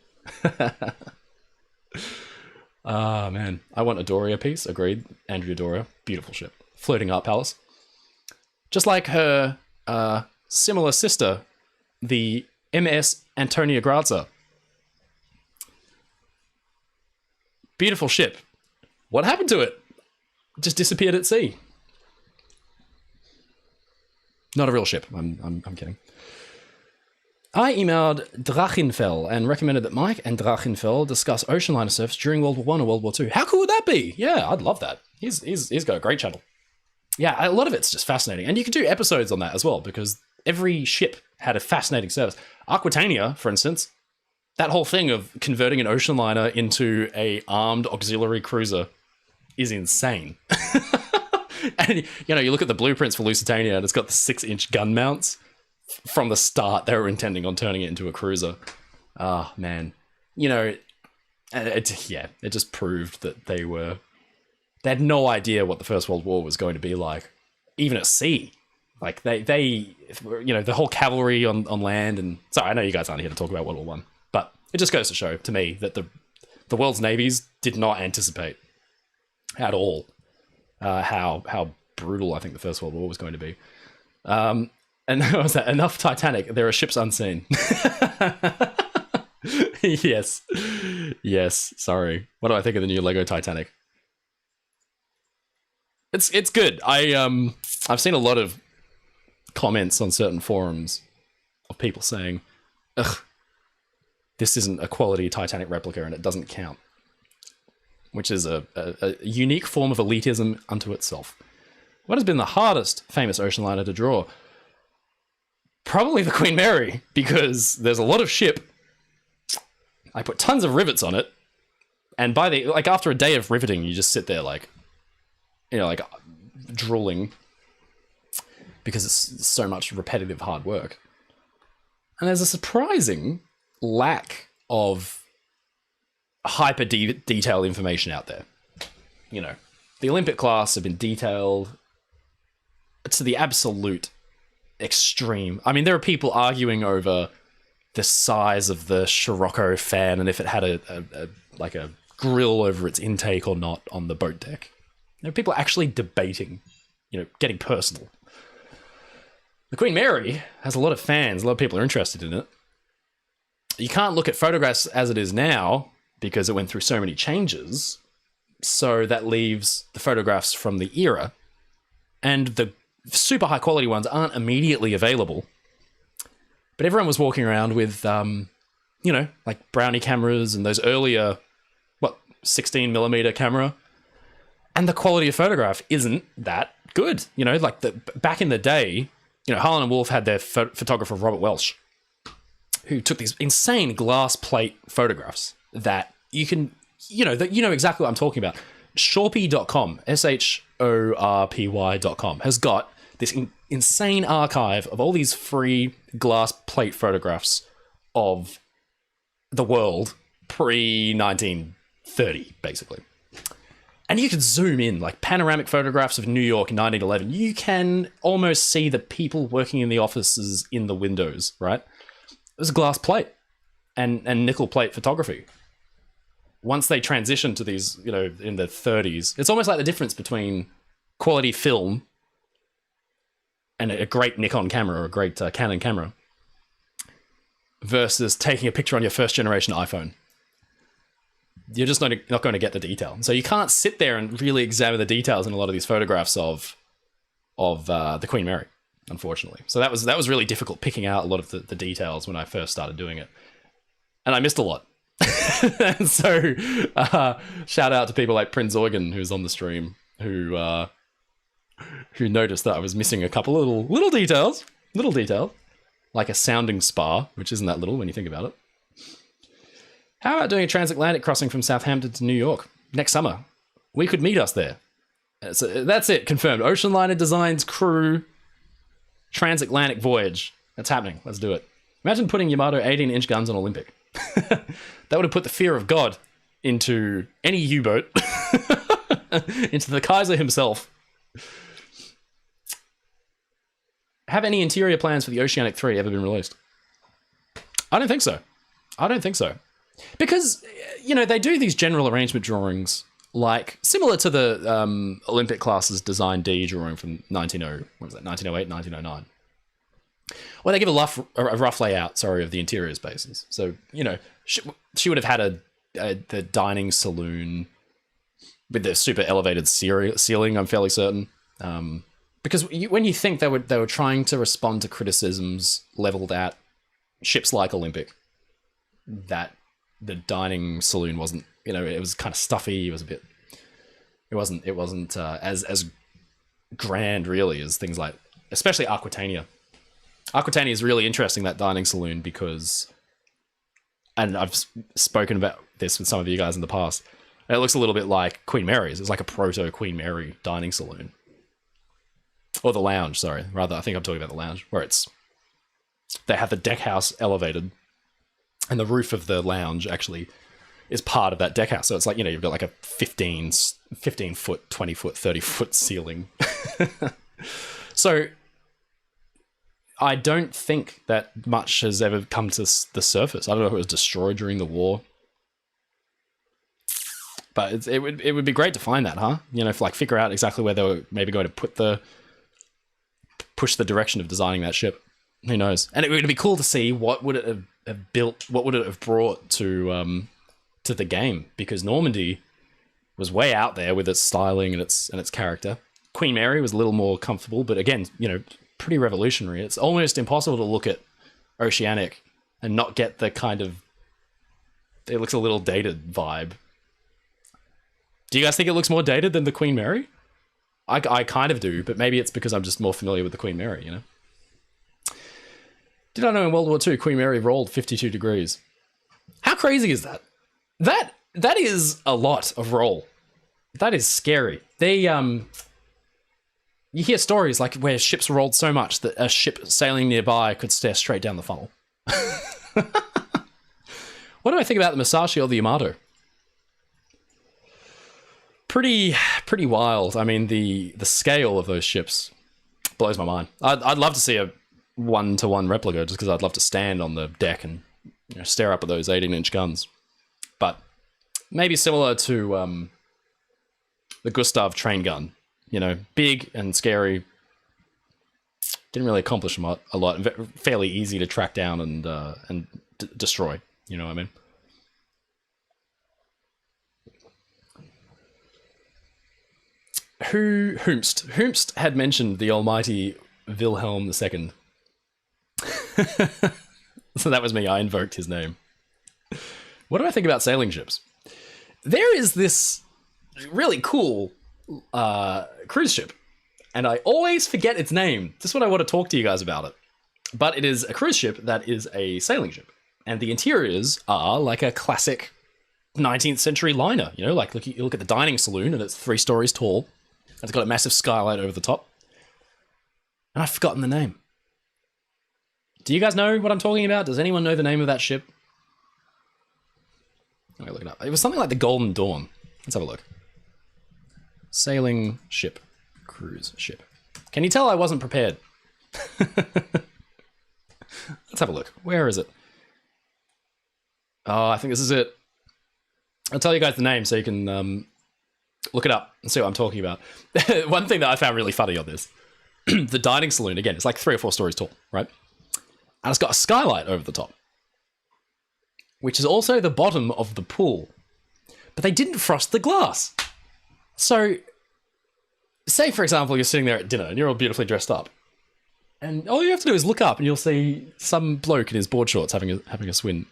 Ah, man. I want a Doria piece. Agreed. Andrea Doria. Beautiful ship. Floating art palace. Just like her similar sister, the MS Antonia Grazia. Beautiful ship. What happened to it? Just disappeared at sea. Not a real ship. I'm kidding. I emailed Drachenfell and recommended that Mike and Drachenfell discuss ocean liner surfs during World War I or World War II. How cool would that be? Yeah, I'd love that. He's got a great channel. Yeah, a lot of it's just fascinating. And you could do episodes on that as well, because every ship had a fascinating service. Aquitania, for instance, that whole thing of converting an ocean liner into a armed auxiliary cruiser is insane. And, you look at the blueprints for Lusitania and it's got the 6-inch gun mounts. From the start, they were intending on turning it into a cruiser. Ah, man. It just proved that they had no idea what the First World War was going to be like, even at sea. Like, they the whole cavalry on land, and sorry, I know you guys aren't here to talk about World War I, but it just goes to show, to me, that the world's navies did not anticipate at all how brutal I think the First World War was going to be. And what was that? Enough Titanic. There are ships unseen. Yes. Sorry. What do I think of the new Lego Titanic? It's good. I've seen a lot of comments on certain forums of people saying, "Ugh, this isn't a quality Titanic replica and it doesn't count," which is a unique form of elitism unto itself. What has been the hardest famous ocean liner to draw? Probably the Queen Mary, because there's a lot of ship. I put tons of rivets on it, and after a day of riveting, you just sit there like drooling, because it's so much repetitive hard work. And there's a surprising lack of hyper detailed information out there. The Olympic class have been detailed to the absolute extreme. I mean, there are people arguing over the size of the Scirocco fan and if it had a grill over its intake or not on the boat deck. There are people actually debating, getting personal. The Queen Mary has a lot of fans. A lot of people are interested in it. You can't look at photographs as it is now because it went through so many changes. So that leaves the photographs from the era, and the super high quality ones aren't immediately available. But everyone was walking around with, like brownie cameras and those earlier, 16mm camera. And the quality of photograph isn't that good. Back in the day, Harlan and Wolff had their photographer, Robert Welsh, who took these insane glass plate photographs that you can, exactly what I'm talking about. Shorpy.com, SHORPY.com, has got this insane archive of all these free glass plate photographs of the world pre-1930, basically. And you can zoom in, like panoramic photographs of New York in 1911. You can almost see the people working in the offices in the windows, right? It was glass plate and nickel plate photography. Once they transitioned to these, in the 30s, it's almost like the difference between quality film and a great Nikon camera or a great Canon camera versus taking a picture on your first generation iPhone. You're just not going to get the detail. So you can't sit there and really examine the details in a lot of these photographs of the Queen Mary, unfortunately. So that was really difficult, picking out a lot of the details when I first started doing it. And I missed a lot. And so shout out to people like Prince Eugen, who's on the stream, who who noticed that I was missing a couple of little details, like a sounding spar, which isn't that little when you think about it. How about doing a transatlantic crossing from Southampton to New York next summer? We could meet us there. So that's it, confirmed. Ocean Liner Designs crew transatlantic voyage. That's happening. Let's do it. Imagine putting Yamato 18-inch guns on Olympic. That would have put the fear of God into any U-boat, into the Kaiser himself. Have any interior plans for the Oceanic 3 ever been released? I don't think so. Because, you know, they do these general arrangement drawings, like, similar to the Olympic class's Design D drawing from 1908, 1909. Well, they give a rough layout, of the interior spaces. So, you know, she would have had the dining saloon with the super elevated ceiling, I'm fairly certain. Because when you think they were trying to respond to criticisms leveled at ships like Olympic, that the dining saloon wasn't, you know, it was kind of stuffy. It was a bit, it wasn't as grand really as things like, especially Aquitania. Aquitania is really interesting, that dining saloon, because, and I've spoken about this with some of you guys in the past, it looks a little bit like Queen Mary's. It's like a proto Queen Mary dining saloon. Or the lounge, sorry. Rather, I think I'm talking about the lounge, where they have the deck house elevated, and the roof of the lounge actually is part of that deck house. So it's like, you know, you've got like a 15 foot, 20 foot, 30 foot ceiling. So I don't think that much has ever come to the surface. I don't know if it was destroyed during the war. But it would be great to find that, huh? You know, figure out exactly where they were maybe going to push the direction of designing that ship. Who knows? And it would be cool to see what would it have built, what would it have brought to the game, because Normandy was way out there with its styling and its character. Queen Mary was a little more comfortable, but again, you know, pretty revolutionary. It's almost impossible to look at Oceanic and not get the kind of, it looks a little dated vibe. Do you guys think it looks more dated than the Queen Mary? I kind of do, but maybe it's because I'm just more familiar with the Queen Mary, you know? Did I know in World War II, Queen Mary rolled 52 degrees? How crazy is that? That is a lot of roll. That is scary. They, you hear stories like where ships rolled so much that a ship sailing nearby could stare straight down the funnel. What do I think about the Musashi or the Yamato? Pretty wild. I mean, the scale of those ships blows my mind. I'd love to see a 1-to-1 replica, just because I'd love to stand on the deck and, you know, stare up at those 18-inch guns. But maybe similar to the Gustav train gun. You know, big and scary. Didn't really accomplish a lot. And fairly easy to track down and destroy. You know what I mean? Whomst had mentioned the almighty Wilhelm II. So that was me. I invoked his name. What do I think about sailing ships? There is this really cool cruise ship, and I always forget its name. Just when I want to talk to you guys about it. But it is a cruise ship that is a sailing ship, and the interiors are like a classic 19th century liner. You know, like you look at the dining saloon, and it's 3 stories tall. It's got a massive skylight over the top. And I've forgotten the name. Do you guys know what I'm talking about? Does anyone know the name of that ship? Let me look it up. It was something like the Golden Dawn. Let's have a look. Sailing ship. Cruise ship. Can you tell I wasn't prepared? Let's have a look. Where is it? Oh, I think this is it. I'll tell you guys the name so you can look it up and see what I'm talking about. One thing that I found really funny on this, the dining saloon, again, it's like 3 or 4 stories tall, right? And it's got a skylight over the top, which is also the bottom of the pool. But they didn't frost the glass. So, say, for example, you're sitting there at dinner and you're all beautifully dressed up. And all you have to do is look up and you'll see some bloke in his board shorts having a swim.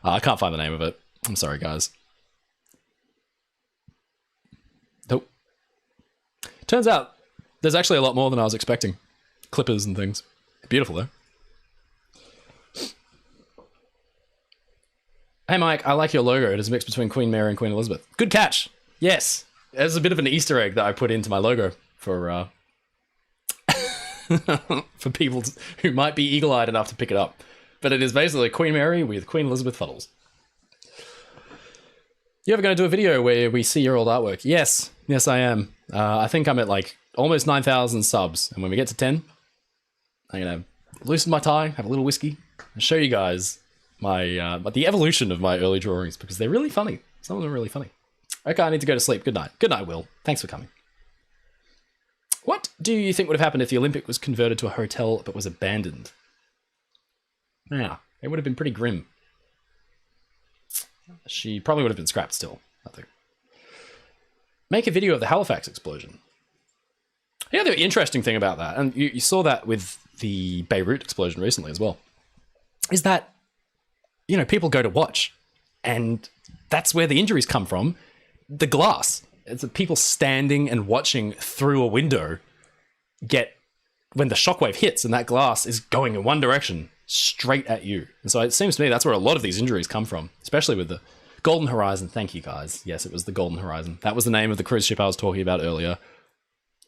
I can't find the name of it. I'm sorry, guys. Nope. Turns out there's actually a lot more than I was expecting. Clippers and things. Beautiful, though. Hey, Mike, I like your logo. It is a mix between Queen Mary and Queen Elizabeth. Good catch. Yes. There's a bit of an Easter egg that I put into my logo for for people who might be eagle-eyed enough to pick it up. But it is basically Queen Mary with Queen Elizabeth fuddles. You ever going to do a video where we see your old artwork? Yes. Yes, I am. I think I'm at like almost 9,000 subs. And when we get to 10, I'm going to loosen my tie, have a little whiskey, and show you guys my the evolution of my early drawings, because they're really funny. Some of them are really funny. Okay, I need to go to sleep. Good night. Good night, Will. Thanks for coming. What do you think would have happened if the Olympic was converted to a hotel but was abandoned? Yeah, it would have been pretty grim. She probably would have been scrapped still, I think. Make a video of the Halifax explosion. Yeah, the interesting thing about that, and you saw that with the Beirut explosion recently as well, is that, you know, people go to watch, and that's where the injuries come from. The glass. It's people standing and watching through a window when the shockwave hits and that glass is going in one direction straight at you. And so it seems to me that's where a lot of these injuries come from, especially with the Golden Horizon. Thank you, guys. Yes, it was the Golden Horizon. That was the name of the cruise ship I was talking about earlier.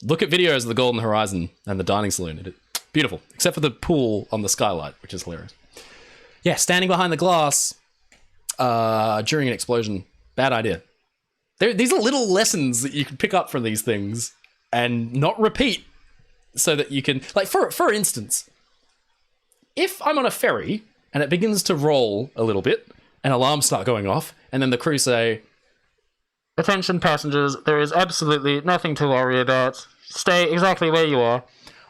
Look at videos of the Golden Horizon and the dining saloon. Beautiful, except for the pool on the skylight, which is hilarious. Yeah, standing behind the glass during an explosion. Bad idea. These are little lessons that you can pick up from these things and not repeat, so that you can, like, for instance, if I'm on a ferry and it begins to roll a little bit and alarms start going off, and then the crew say, "Attention passengers, there is absolutely nothing to worry about. Stay exactly where you are."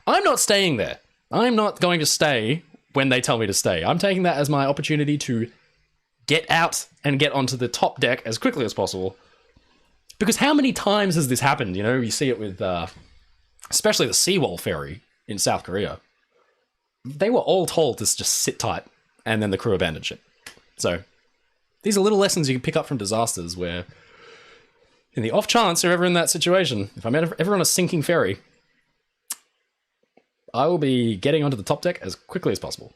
I'm not staying there. I'm not going to stay when they tell me to stay. I'm taking that as my opportunity to get out and get onto the top deck as quickly as possible. Because how many times has this happened? You know, you see it with, especially the Seawall ferry in South Korea. They were all told to just sit tight, and then the crew abandoned ship. So these are little lessons you can pick up from disasters where, in the off chance you're ever in that situation, if I'm ever on a sinking ferry, I will be getting onto the top deck as quickly as possible.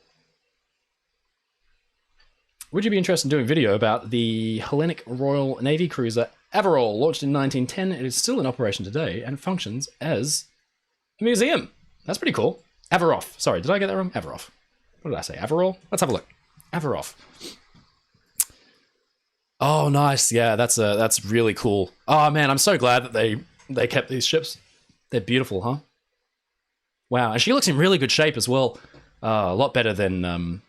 Would you be interested in doing a video about the Hellenic Royal Navy cruiser Averroll, launched in 1910? It is still in operation today and functions as a museum. That's pretty cool. Averoff. Sorry, did I get that wrong? Averoff. What did I say? Averroll? Let's have a look. Averoff. Oh, nice. Yeah, that's really cool. Oh man, I'm so glad that they kept these ships. They're beautiful, huh? Wow, and she looks in really good shape as well. A lot better than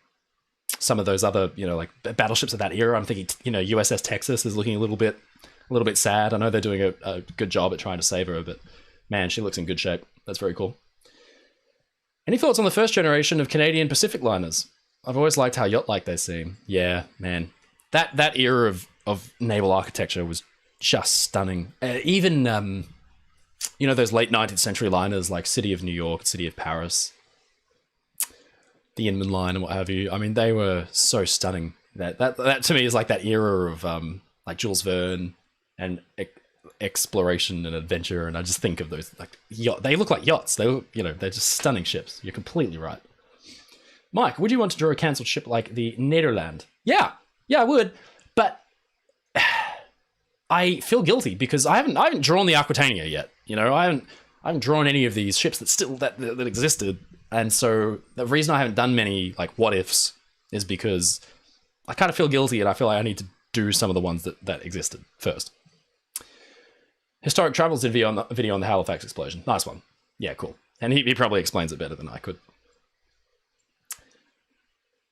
some of those other, you know, like battleships of that era. I'm thinking, you know, USS Texas is looking a little bit sad. I know they're doing a good job at trying to save her, but man, she looks in good shape. That's very cool. Any thoughts on the first generation of Canadian Pacific liners? I've always liked how yacht-like they seem. Yeah, man. That era of naval architecture was just stunning. Even, you know, those late 19th century liners like City of New York, City of Paris, the Inman Line and what have you. I mean, they were so stunning. That to me is like that era of like Jules Verne and exploration and adventure, and I just think of those like they look like yachts. They're just stunning ships. You're completely right. Mike, would you want to draw a cancelled ship like the Nederland? Yeah, I would, but I feel guilty because I haven't drawn the Aquitania yet. You know, I haven't drawn any of these ships that existed, and so the reason I haven't done many like what ifs is because I kind of feel guilty, and I feel like I need to do some of the ones that existed first. Historic Travels did a video on the Halifax explosion. Nice one. Yeah, cool. And he probably explains it better than I could.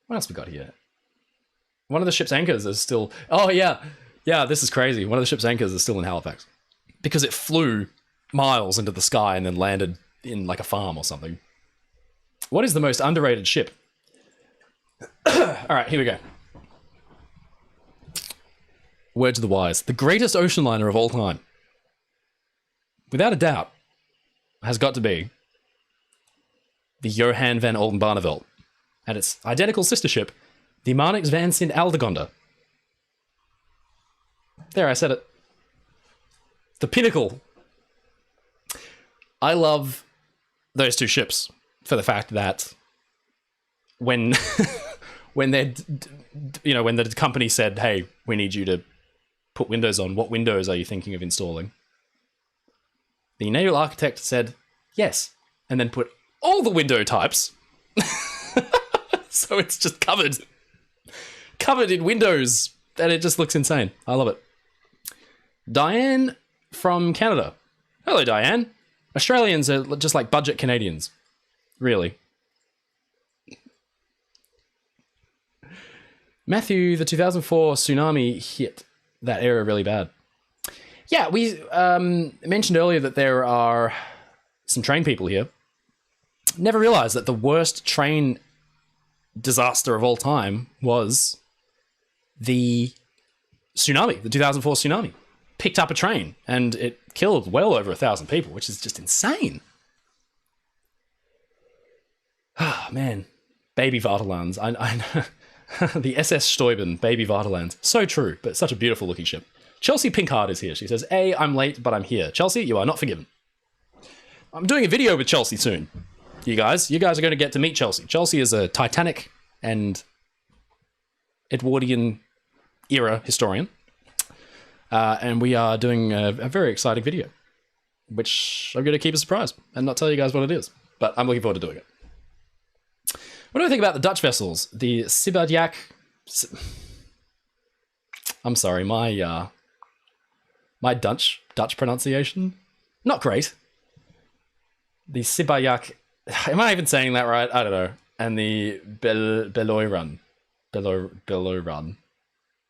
What else we got here? One of the ship's anchors is still... Oh, yeah. Yeah, this is crazy. One of the ship's anchors is still in Halifax. Because it flew miles into the sky and then landed in like a farm or something. What is the most underrated ship? All right, here we go. Word to the wise. The greatest ocean liner of all time, without a doubt, has got to be the Johan van Oldenbarnevelt and its identical sister ship, the Marnix van Sint Aldegonda. There, I said it. The pinnacle I love those two ships for the fact that when when they're when the company said, hey, we need you to put windows on, what windows are you thinking of installing? The naval architect said yes, and then put all the window types. So it's just covered in windows, and it just looks insane. I love it. Diane from Canada. Hello, Diane. Australians are just like budget Canadians. Really. Matthew, the 2004 tsunami hit that area really bad. Yeah, we mentioned earlier that there are some train people here. Never realized that the worst train disaster of all time was the tsunami, the 2004 tsunami. Picked up a train and it killed well over 1,000 people, which is just insane. Ah, oh, man. Baby Vaterlands. I know. The SS Steuben, Baby Vaterlands. So true, but such a beautiful looking ship. Chelsea Pinkard is here. She says, "Hey, I'm late, but I'm here." Chelsea, you are not forgiven. I'm doing a video with Chelsea soon. You guys are going to get to meet Chelsea. Chelsea is a Titanic and Edwardian era historian. And we are doing a very exciting video, which I'm going to keep a surprise and not tell you guys what it is. But I'm looking forward to doing it. What do I think about the Dutch vessels? The Sibadjak... I'm sorry, my Dutch pronunciation, not great. The Sibadjak... Am I even saying that right? I don't know. And the Beloiran.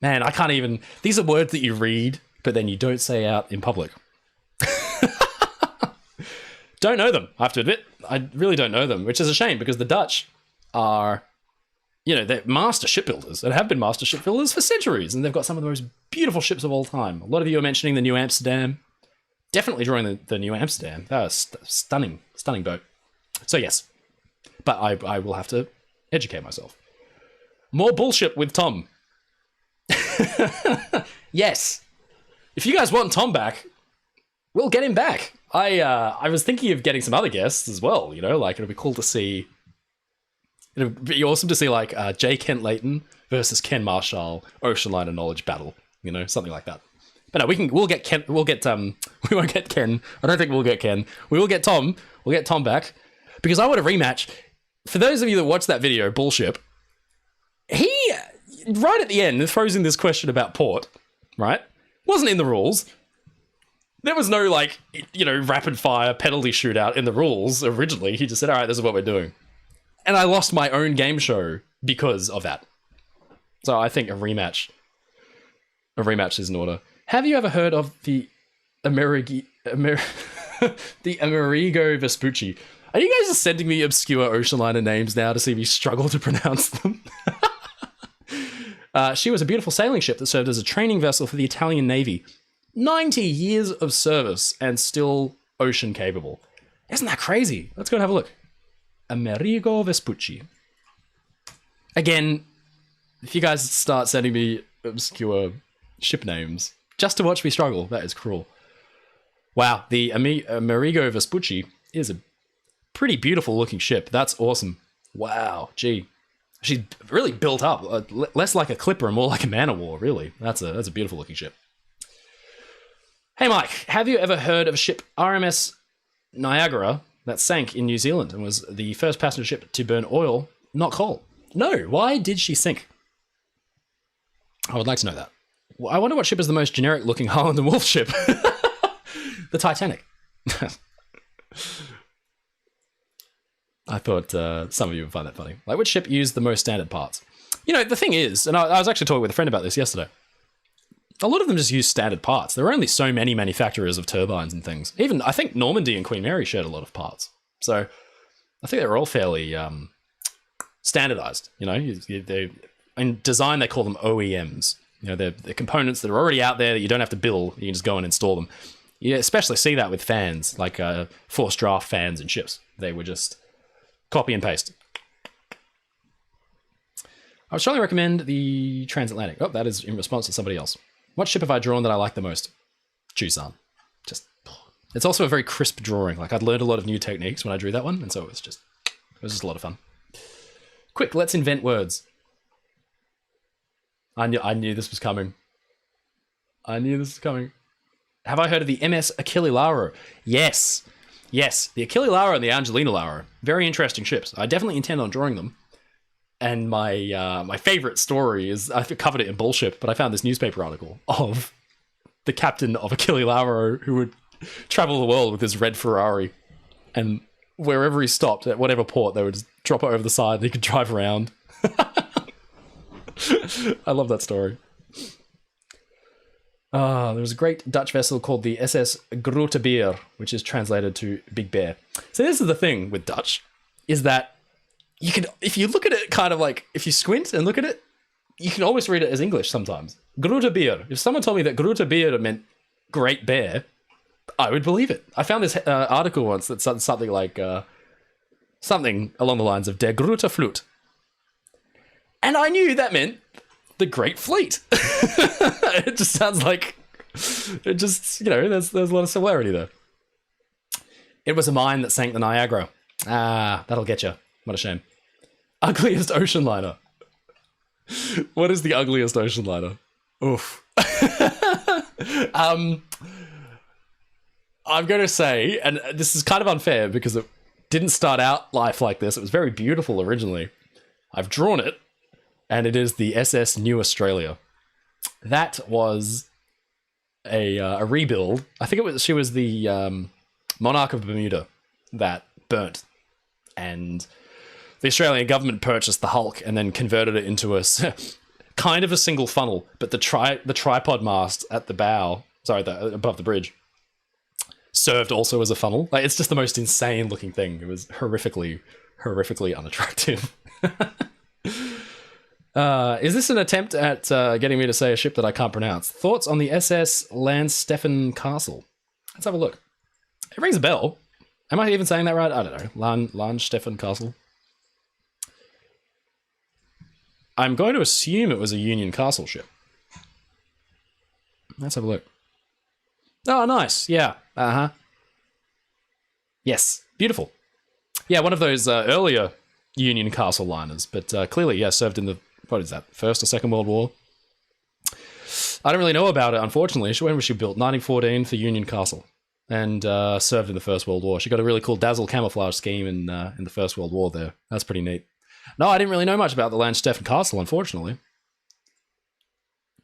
Man, I can't even... These are words that you read, but then you don't say out in public. Don't know them, I have to admit. I really don't know them, which is a shame because the Dutch are, they're master shipbuilders and have been master shipbuilders for centuries, and they've got some of the most beautiful ships of all time. A lot of you are mentioning the New Amsterdam. Definitely drawing the New Amsterdam. That was stunning boat. So yes, but I will have to educate myself. More bullshit with Tom. Yes. If you guys want Tom back, we'll get him back. I was thinking of getting some other guests as well, like it'll be cool to see. It'd be awesome to see like J. Kent Layton versus Ken Marshall, Ocean Liner Knowledge battle, something like that. But no, we'll get Ken. We won't get Ken. I don't think we'll get Ken. We will get Tom. We'll get Tom back because I want a rematch. For those of you that watched that video, bullshit. He right at the end throws in this question about port. Right, wasn't in the rules. There was no rapid fire penalty shootout in the rules originally. He just said, "All right, this is what we're doing." And I lost my own game show because of that. So I think a rematch is in order. Have you ever heard of the the Amerigo Vespucci? Are you guys just sending me obscure ocean liner names now to see me struggle to pronounce them? She was a beautiful sailing ship that served as a training vessel for the Italian Navy. 90 years of service and still ocean capable. Isn't that crazy? Let's go and have a look. Amerigo Vespucci. Again, if you guys start sending me obscure ship names just to watch me struggle, that is cruel. Wow, the Amerigo Vespucci is a pretty beautiful looking ship. That's awesome. Wow, gee. She's really built up. Less like a clipper and more like a man of war, really. That's a beautiful looking ship. Hey Mike, have you ever heard of a ship RMS Niagara that sank in New Zealand and was the first passenger ship to burn oil, not coal? No. Why did she sink? I would like to know that. I wonder what ship is the most generic looking Harland and Wolff ship. The Titanic. I thought some of you would find that funny. Like, which ship used the most standard parts? The thing is, and I was actually talking with a friend about this yesterday, a lot of them just use standard parts. There are only so many manufacturers of turbines and things. Even, I think Normandy and Queen Mary shared a lot of parts. So I think they're all fairly standardized. In design, they call them OEMs. They're components that are already out there that you don't have to build. You can just go and install them. You especially see that with fans, like forced draft fans and ships. They were just copy and paste. I would strongly recommend the Transatlantic. Oh, that is in response to somebody else. What ship have I drawn that I like the most? Chusan. Just It's also a very crisp drawing. Like, I'd learned a lot of new techniques when I drew that one, and so it was just a lot of fun. Quick, let's invent words. I knew this was coming. Have I heard of the MS Achillilaro? Yes. Yes, the Achillilaro and the Angelina Laro. Very interesting ships. I definitely intend on drawing them. And my favorite story is, I covered it in Bullship, but I found this newspaper article of the captain of Achillilaro who would travel the world with his red Ferrari. And wherever he stopped, at whatever port, they would just drop it over the side and he could drive around. I love that story. There was a great Dutch vessel called the Ss Grutabir, which is translated to Big Bear. So this is the thing with Dutch, is that you can, if you look at it kind of like, if you squint and look at it, you can almost read it as English sometimes. Grutabir. If someone told me that Grutabir meant Great Bear, I would believe it. I found this article once that said something like, something along the lines of Der Grote Flut. And I knew that meant the Great Fleet. It just sounds like, it just, you know, there's a lot of similarity there. It was a mine that sank the Niagara. Ah, that'll get you. What a shame. Ugliest ocean liner. What is the ugliest ocean liner? Oof. I'm going to say, and this is kind of unfair because it didn't start out life like this. It was very beautiful originally. I've drawn it, and it is the SS New Australia. That was a rebuild. I think she was the Monarch of Bermuda that burnt, and the Australian government purchased the hulk and then converted it into a kind of a single funnel, but the tripod mast at the bow, above the bridge, served also as a funnel. Like, it's just the most insane looking thing. It was horrifically unattractive. Is this an attempt at getting me to say a ship that I can't pronounce? Thoughts on the SS Landsteffen Castle? Let's have a look. It rings a bell. Am I even saying that right? I don't know. Landsteffen Castle. I'm going to assume it was a Union Castle ship. Let's have a look. Oh, nice. Yeah. Uh-huh. Yes. Beautiful. Yeah, one of those earlier Union Castle liners, but clearly, yeah, served in the, what is that, First or Second World War? I don't really know about it, unfortunately. When was she built? 1914 for Union Castle, and served in the First World War. She got a really cool dazzle camouflage scheme in the First World War there. That's pretty neat. No, I didn't really know much about the Landsteffen Castle, unfortunately.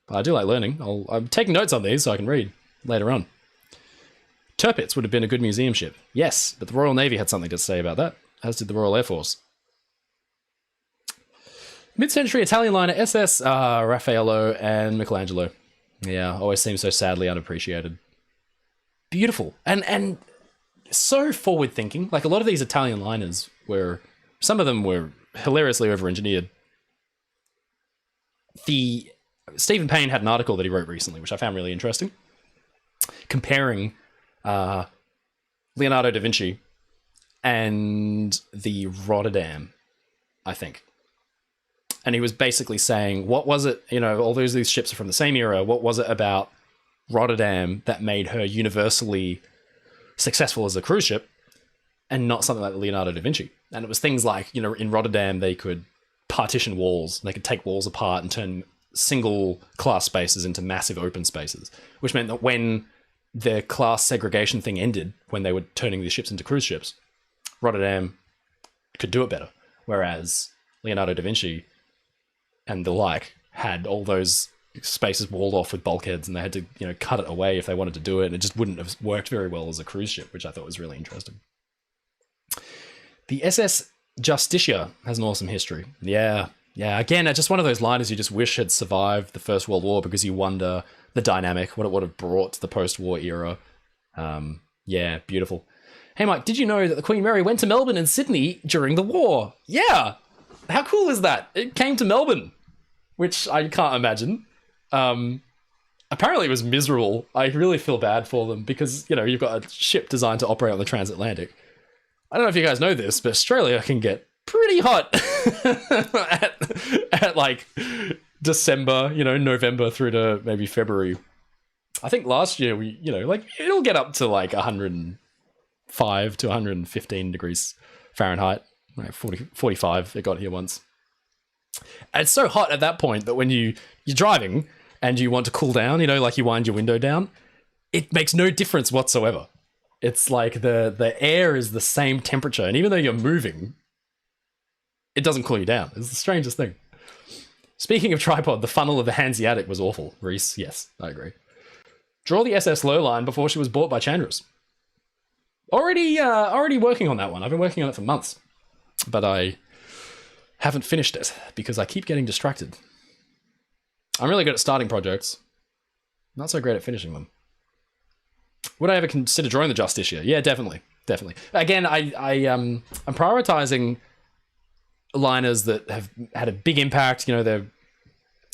But I do like learning. I'm taking notes on these so I can read later on. Tirpitz would have been a good museum ship. Yes, but the Royal Navy had something to say about that, as did the Royal Air Force. Mid-century Italian liner SS Raffaello and Michelangelo. Yeah, always seems so sadly unappreciated. Beautiful. And so forward-thinking. Like, a lot of these Italian liners were... Some of them were hilariously over-engineered. Stephen Payne had an article that he wrote recently, which I found really interesting, comparing Leonardo da Vinci and the Rotterdam, I think. And he was basically saying, what was it, you know, all these ships are from the same era, what was it about Rotterdam that made her universally successful as a cruise ship and not something like Leonardo da Vinci? And it was things like, you know, in Rotterdam, they could partition walls. They could take walls apart and turn single class spaces into massive open spaces, which meant that when the class segregation thing ended, when they were turning these ships into cruise ships, Rotterdam could do it better. Whereas Leonardo da Vinci and the like had all those spaces walled off with bulkheads, and they had to, you know, cut it away if they wanted to do it. And it just wouldn't have worked very well as a cruise ship, which I thought was really interesting. The SS Justitia has an awesome history. Yeah. Again, just one of those liners you just wish had survived the First World War, because you wonder the dynamic, what it would have brought to the post-war era. Yeah, beautiful. Hey, Mike, did you know that the Queen Mary went to Melbourne and Sydney during the war? Yeah. How cool is that? It came to Melbourne, which I can't imagine. Apparently it was miserable. I really feel bad for them because, you know, you've got a ship designed to operate on the transatlantic. I don't know if you guys know this, but Australia can get pretty hot at like December, you know, November through to maybe February. I think last year we, like it'll get up to like 105 to 115 degrees Fahrenheit, like 45 it got here once. And it's so hot at that point that when you're driving and you want to cool down, like you wind your window down, it makes no difference whatsoever. It's like the air is the same temperature, and even though you're moving, it doesn't cool you down. It's the strangest thing. Speaking of tripod, the funnel of the Hanseatic was awful. Reese, yes, I agree. Draw the SS Lowline before she was bought by Chandra's. Already working on that one. I've been working on it for months, but I haven't finished it because I keep getting distracted. I'm really good at starting projects, not so great at finishing them. Would I ever consider drawing the Justice year? Yeah, definitely. Again, I'm prioritizing liners that have had a big impact.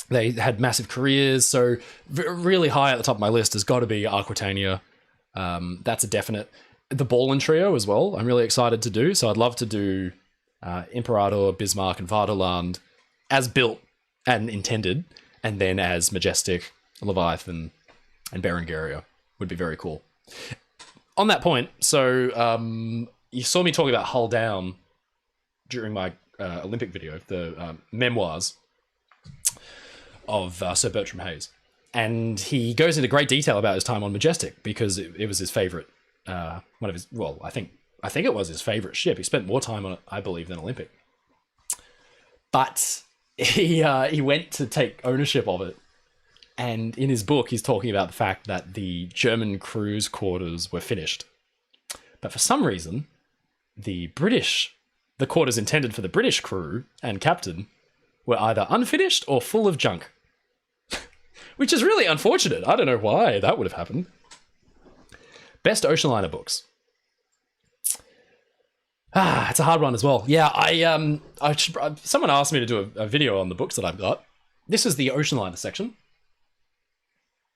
They had massive careers, so really high at the top of my list has got to be Aquitania. That's a definite. The Ballin trio as well, I'm really excited to do. So I'd love to do Imperator, Bismarck, and Vaterland as built and intended, and then as Majestic, Leviathan, and Berengaria would be very cool. On that point, so you saw me talking about Hull Down during my Olympic video, the memoirs of Sir Bertram Hayes. And he goes into great detail about his time on Majestic because it was his favorite, I think it was his favorite ship. He spent more time on it, I believe, than Olympic. But he went to take ownership of it. And in his book, he's talking about the fact that the German crew's quarters were finished. But for some reason, the quarters intended for the British crew and captain were either unfinished or full of junk. Which is really unfortunate. I don't know why that would have happened. Best ocean liner books. It's a hard one as well. Yeah, someone asked me to do a video on the books that I've got. This is the ocean liner section.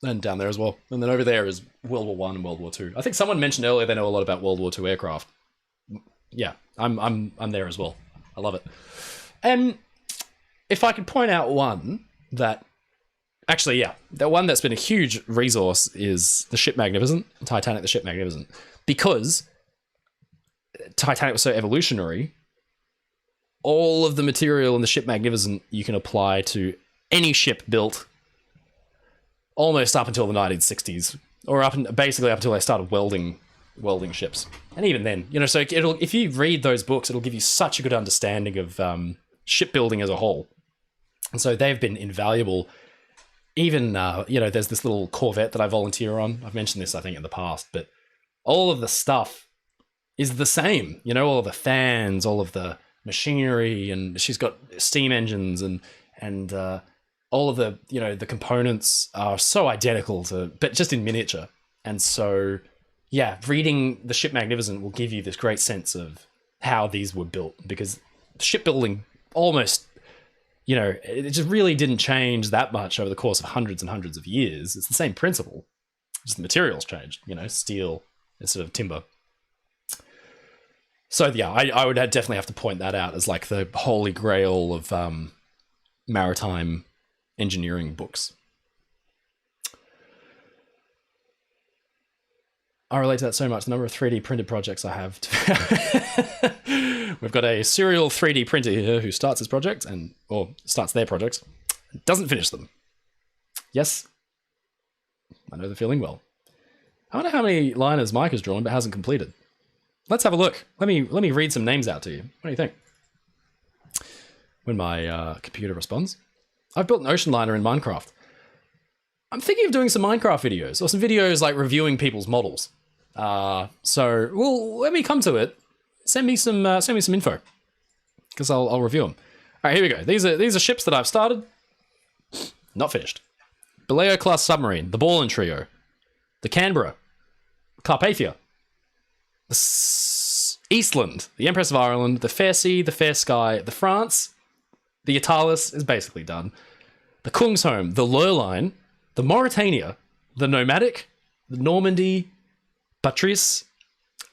And down there as well. And then over there is World War I and World War II. I think someone mentioned earlier they know a lot about World War II aircraft. Yeah, I'm there as well. I love it. And if I could point out one that... Actually, yeah, the one that's been a huge resource is the Ship Magnificent, Titanic, the Ship Magnificent. Because Titanic was so evolutionary, all of the material in the Ship Magnificent you can apply to any ship built almost up until the 1960s, or basically up until they started welding ships. And even then, so if you read those books, it'll give you such a good understanding of shipbuilding as a whole. And so they've been invaluable. Even, there's this little Corvette that I volunteer on. I've mentioned this, I think, in the past, but all of the stuff is the same. All of the fans, all of the machinery, and she's got steam engines and all of the, the components are so identical but just in miniature. And so, yeah, reading the Ship Magnificent will give you this great sense of how these were built, because shipbuilding almost, it just really didn't change that much over the course of hundreds and hundreds of years. It's the same principle, just the materials changed, steel instead of timber. So yeah, I would definitely have to point that out as like the holy grail of maritime engineering books. I relate to that so much. The number of 3D printed projects I have. We've got a serial 3D printer here who starts his project or starts their projects, and doesn't finish them. Yes, I know the feeling well. I wonder how many liners Mike has drawn but hasn't completed. Let's have a look. Let me read some names out to you. What do you think? When my computer responds. I've built an ocean liner in Minecraft. I'm thinking of doing some Minecraft videos, or some videos like reviewing people's models. So, well, let me come to it. Send me some info, because I'll review them. All right, here we go. These are ships that I've started, not finished. Baleo class submarine, the Ballin trio, the Canberra, Carpathia, the Eastland, the Empress of Ireland, the Fair Sea, the Fair Sky, the France, the Italis is basically done, the Kungsholm, the Lurline, the Mauritania, the Nomadic, the Normandy, Patrice,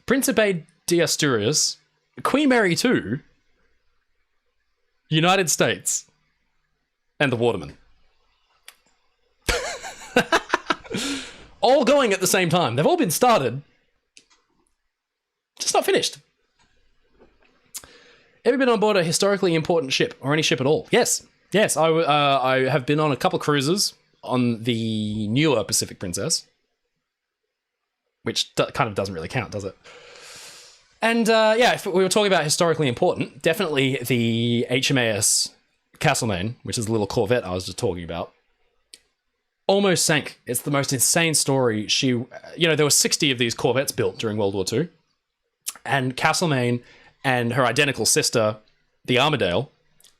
Principe de Asturias, Queen Mary II, United States, and the Waterman. all going at the same time. They've all been started, just not finished. Ever been on board a historically important ship, or any ship at all? Yes. I have been on a couple cruises on the newer Pacific Princess, which kind of doesn't really count, does it? And if we were talking about historically important, definitely the HMAS Castlemaine, which is the little corvette I was just talking about, almost sank. It's the most insane story. There were 60 of these corvettes built during World War II, and Castlemaine and her identical sister, the Armidale,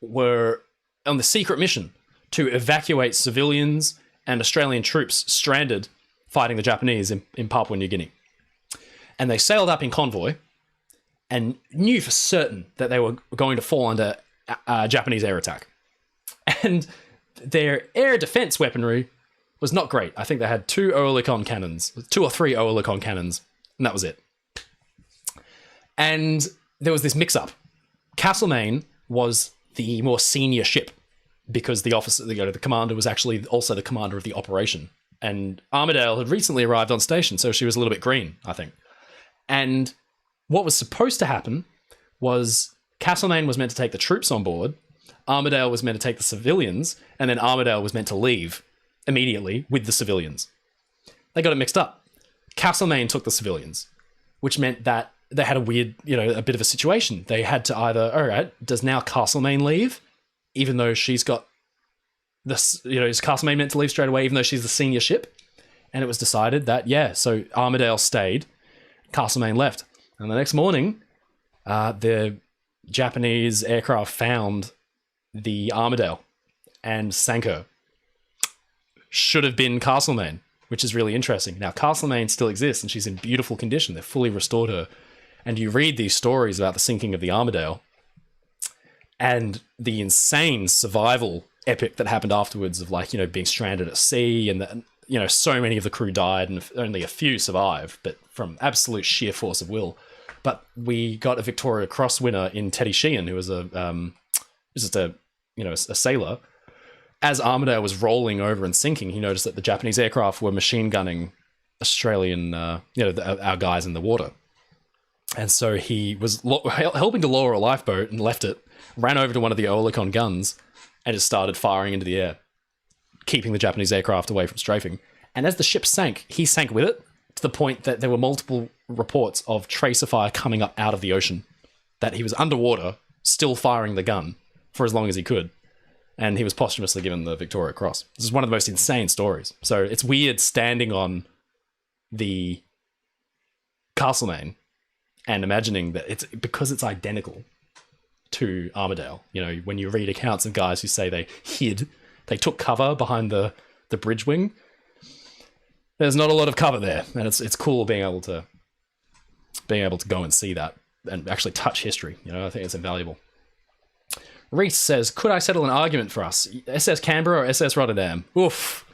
were on the secret mission to evacuate civilians and Australian troops stranded fighting the Japanese in Papua New Guinea. And they sailed up in convoy and knew for certain that they were going to fall under Japanese air attack. And their air defense weaponry was not great. I think they had 2 or 3 Oerlikon cannons, and that was it. And there was this mix-up. Castlemaine was the more senior ship because the officer, the commander, was actually also the commander of the operation. And Armidale had recently arrived on station, so she was a little bit green, I think. And what was supposed to happen was Castlemaine was meant to take the troops on board, Armidale was meant to take the civilians, and then Armidale was meant to leave immediately with the civilians. They got it mixed up. Castlemaine took the civilians, which meant that they had a weird, a bit of a situation. They had to either, all right, does now Castlemaine leave, even though she's got this, is Castlemaine meant to leave straight away, even though she's the senior ship? And it was decided that, so Armidale stayed, Castlemaine left. And the next morning, the Japanese aircraft found the Armidale and sank her. Should have been Castlemaine, which is really interesting. Now, Castlemaine still exists and she's in beautiful condition. They've fully restored her. And you read these stories about the sinking of the Armidale and the insane survival epic that happened afterwards of being stranded at sea and so many of the crew died and only a few survived, but from absolute sheer force of will. But we got a Victoria Cross winner in Teddy Sheehan, who was a sailor. As Armidale was rolling over and sinking, he noticed that the Japanese aircraft were machine gunning Australian, our guys in the water. And so he was helping to lower a lifeboat and left it, ran over to one of the Oerlikon guns, and just started firing into the air, keeping the Japanese aircraft away from strafing. And as the ship sank, he sank with it, to the point that there were multiple reports of tracer fire coming up out of the ocean, that he was underwater, still firing the gun for as long as he could. And he was posthumously given the Victoria Cross. This is one of the most insane stories. So it's weird standing on the Castlemaine and imagining that it's because it's identical to Armidale. When you read accounts of guys who say they took cover behind the bridge wing, there's not a lot of cover there. And it's cool being able to go and see that and actually touch history. I think it's invaluable. Reese says, could I settle an argument for us? SS Canberra or SS Rotterdam? Oof.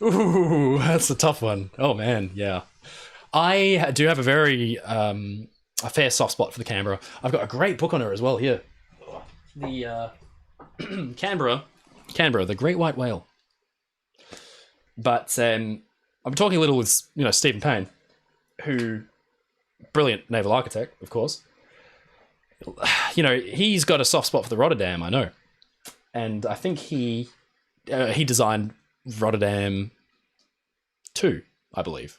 Ooh, that's a tough one. Oh, man, yeah. I do have a fair soft spot for the Canberra. I've got a great book on her as well here. The Canberra, the Great White Whale. But I'm talking a little with, Stephen Payne, who, brilliant naval architect, of course. He's got a soft spot for the Rotterdam, I know. And I think he designed Rotterdam 2, I believe.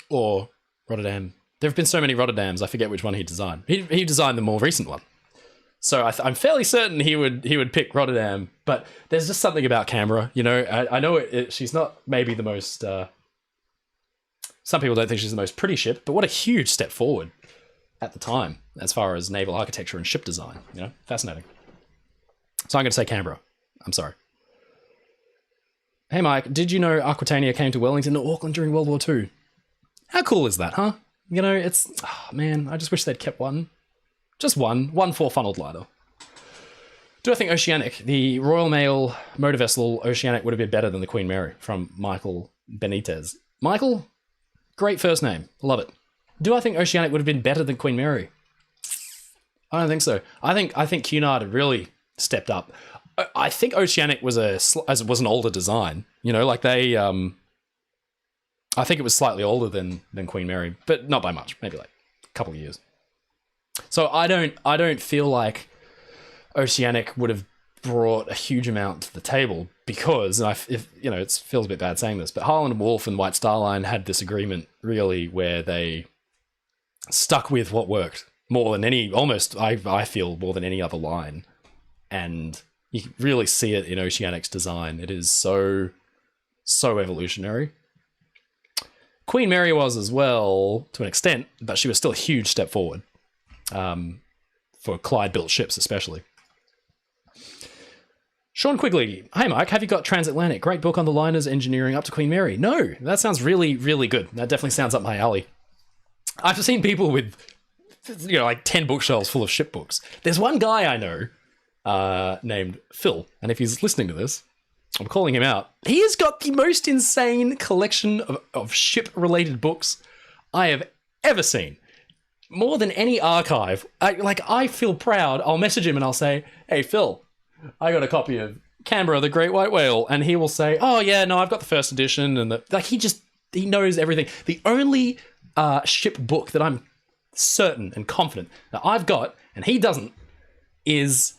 Or Rotterdam. There have been so many Rotterdams, I forget which one he designed. He designed the more recent one. So I'm fairly certain he would pick Rotterdam, but there's just something about Canberra. I know she's not maybe the most... some people don't think she's the most pretty ship, but what a huge step forward at the time, as far as naval architecture and ship design. Fascinating. So I'm going to say Canberra. I'm sorry. Hey, Mike, did you know Aquitania came to Wellington or Auckland during World War II? How cool is that, huh? It's... Oh, man, I just wish they'd kept one. Just one 4-funneled lighter. Do I think Oceanic, the Royal Mail motor vessel Oceanic, would have been better than the Queen Mary? From Michael Benitez. Michael, great first name. Love it. Do I think Oceanic would have been better than Queen Mary? I don't think so. I think Cunard had really stepped up. I think Oceanic was an older design. They I think it was slightly older than Queen Mary, but not by much, maybe like a couple of years. So I don't feel like Oceanic would have brought a huge amount to the table because, and it feels a bit bad saying this, but Harland and Wolff and White Star Line had this agreement really where they stuck with what worked more than any, almost I feel more than any other line, and you can really see it in Oceanic's design. It is so evolutionary. Queen Mary was as well to an extent, but she was still a huge step forward for Clyde-built ships especially. Sean Quigley, hey Mike, have you got Transatlantic? Great book on the liners engineering up to Queen Mary. No, that sounds really, really good. That definitely sounds up my alley. I've seen people with, like 10 bookshelves full of ship books. There's one guy I know named Phil, and if he's listening to this, I'm calling him out. He has got the most insane collection of ship-related books I have ever seen. More than any archive. I feel proud. I'll message him and I'll say, hey, Phil, I got a copy of Canberra, the Great White Whale. And he will say, oh, yeah, no, I've got the first edition. And he knows everything. The only ship book that I'm certain and confident that I've got, and he doesn't, is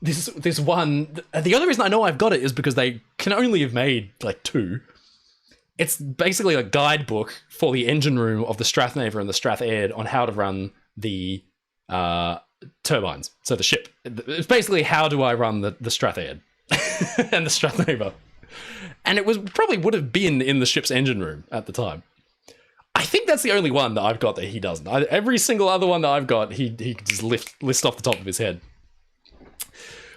this one. The only reason I know I've got it is because they can only have made like 2. It's basically a guidebook for the engine room of the Strathnaver and the Strathaird on how to run the turbines. So the ship. It's basically how do I run the Strathaird and the Strathnaver. And it probably would have been in the ship's engine room at the time. I think that's the only one that I've got that he doesn't. Every single other one that I've got, he could just list off the top of his head.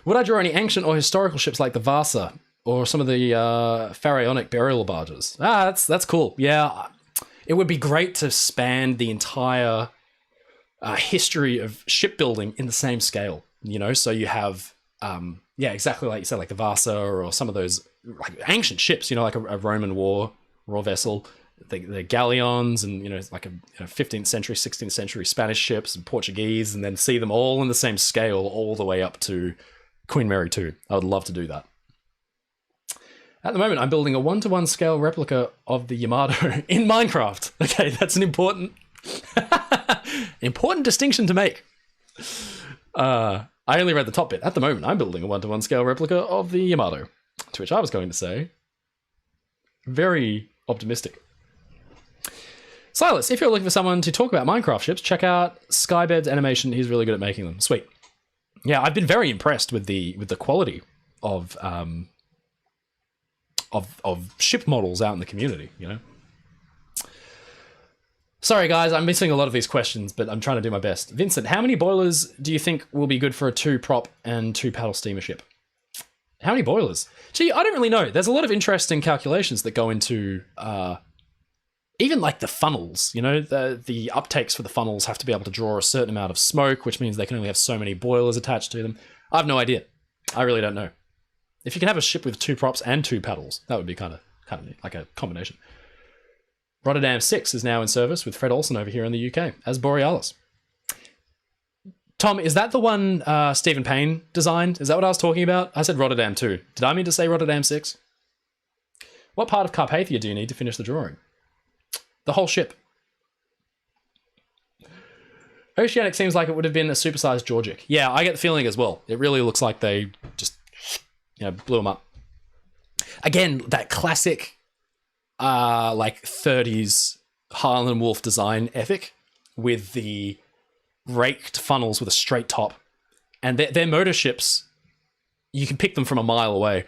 Would I draw any ancient or historical ships like the Vasa or some of the pharaonic burial barges? That's cool. Yeah, it would be great to span the entire history of shipbuilding in the same scale. So you have, exactly like you said, like the Vasa or some of those like ancient ships. Like a Roman war vessel, the galleons, and like a 15th century, 16th century Spanish ships and Portuguese, and then see them all in the same scale all the way up to Queen Mary 2. I would love to do that. At the moment, I'm building a 1-to-1 scale replica of the Yamato in Minecraft. Okay, that's an important distinction to make. I only read the top bit. At the moment, I'm building a 1-to-1 scale replica of the Yamato. To which I was going to say, very optimistic. Silas, if you're looking for someone to talk about Minecraft ships, check out Skybed's animation. He's really good at making them. Sweet. Yeah, I've been very impressed with the quality of ship models out in the community. Sorry guys, I'm missing a lot of these questions, but I'm trying to do my best. Vincent, how many boilers do you think will be good for a 2-prop and 2-paddle steamer ship? How many boilers? Gee, I don't really know. There's a lot of interesting calculations that go into even like the funnels. The uptakes for the funnels have to be able to draw a certain amount of smoke, which means they can only have so many boilers attached to them. I have no idea. I really don't know. If you can have a ship with 2 props and 2 paddles, that would be kind of neat, like a combination. Rotterdam 6 is now in service with Fred Olsen over here in the UK as Borealis. Tom, is that the one Stephen Payne designed? Is that what I was talking about? I said Rotterdam 2. Did I mean to say Rotterdam 6? What part of Carpathia do you need to finish the drawing? The whole ship. Oceanic seems like it would have been a supersized Georgic. Yeah, I get the feeling as well. It really looks like they just, blew them up. Again, that classic, like 30s Harland and Wolff design ethic with the raked funnels with a straight top. And their motor ships, you can pick them from a mile away.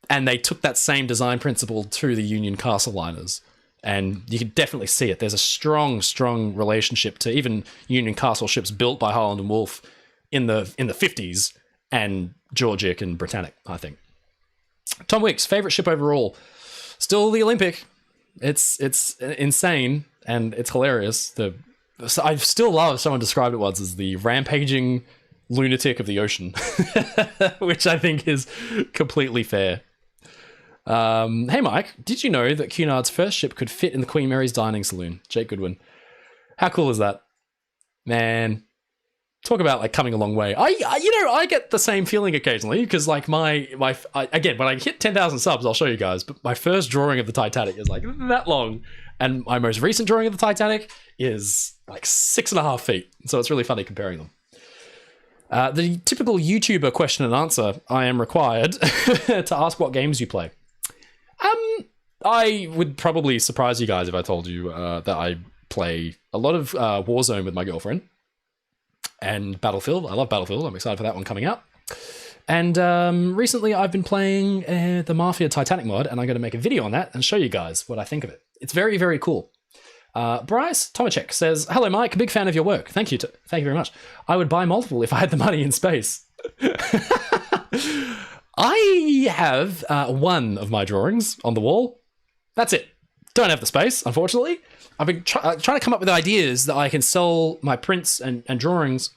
And they took that same design principle to the Union Castle liners. And you can definitely see it. There's a strong, strong relationship to even Union Castle ships built by Harland and Wolff in the 50s and Georgic and Britannix, I think. Tom Wicks, favorite ship overall? Still the Olympic. It's insane and it's hilarious. I still love, someone described it once as the rampaging lunatic of the ocean, which I think is completely fair. Hey Mike, did you know that Cunard's first ship could fit in the Queen Mary's dining saloon? Jake Goodwin. How cool is that? Man, Talk about like coming a long way. I get the same feeling occasionally because like again, when I hit 10,000 subs, I'll show you guys. But my first drawing of the Titanic is like that long, and my most recent drawing of the Titanic is like 6.5 feet. So it's really funny comparing them. The typical YouTuber question and answer: I am required to ask what games you play. I would probably surprise you guys if I told you that I play a lot of Warzone with my girlfriend. And Battlefield. I love Battlefield. I'm excited for that one coming out. And recently I've been playing the Mafia Titanic mod, and I'm going to make a video on that and show you guys what I think of it. It's very, very cool. Bryce Tomacek says, hello, Mike. Big fan of your work. Thank you. Thank you very much. I would buy multiple if I had the money in space. I have one of my drawings on the wall. That's it. Don't have the space, unfortunately. I've been trying to come up with ideas that I can sell my prints and drawings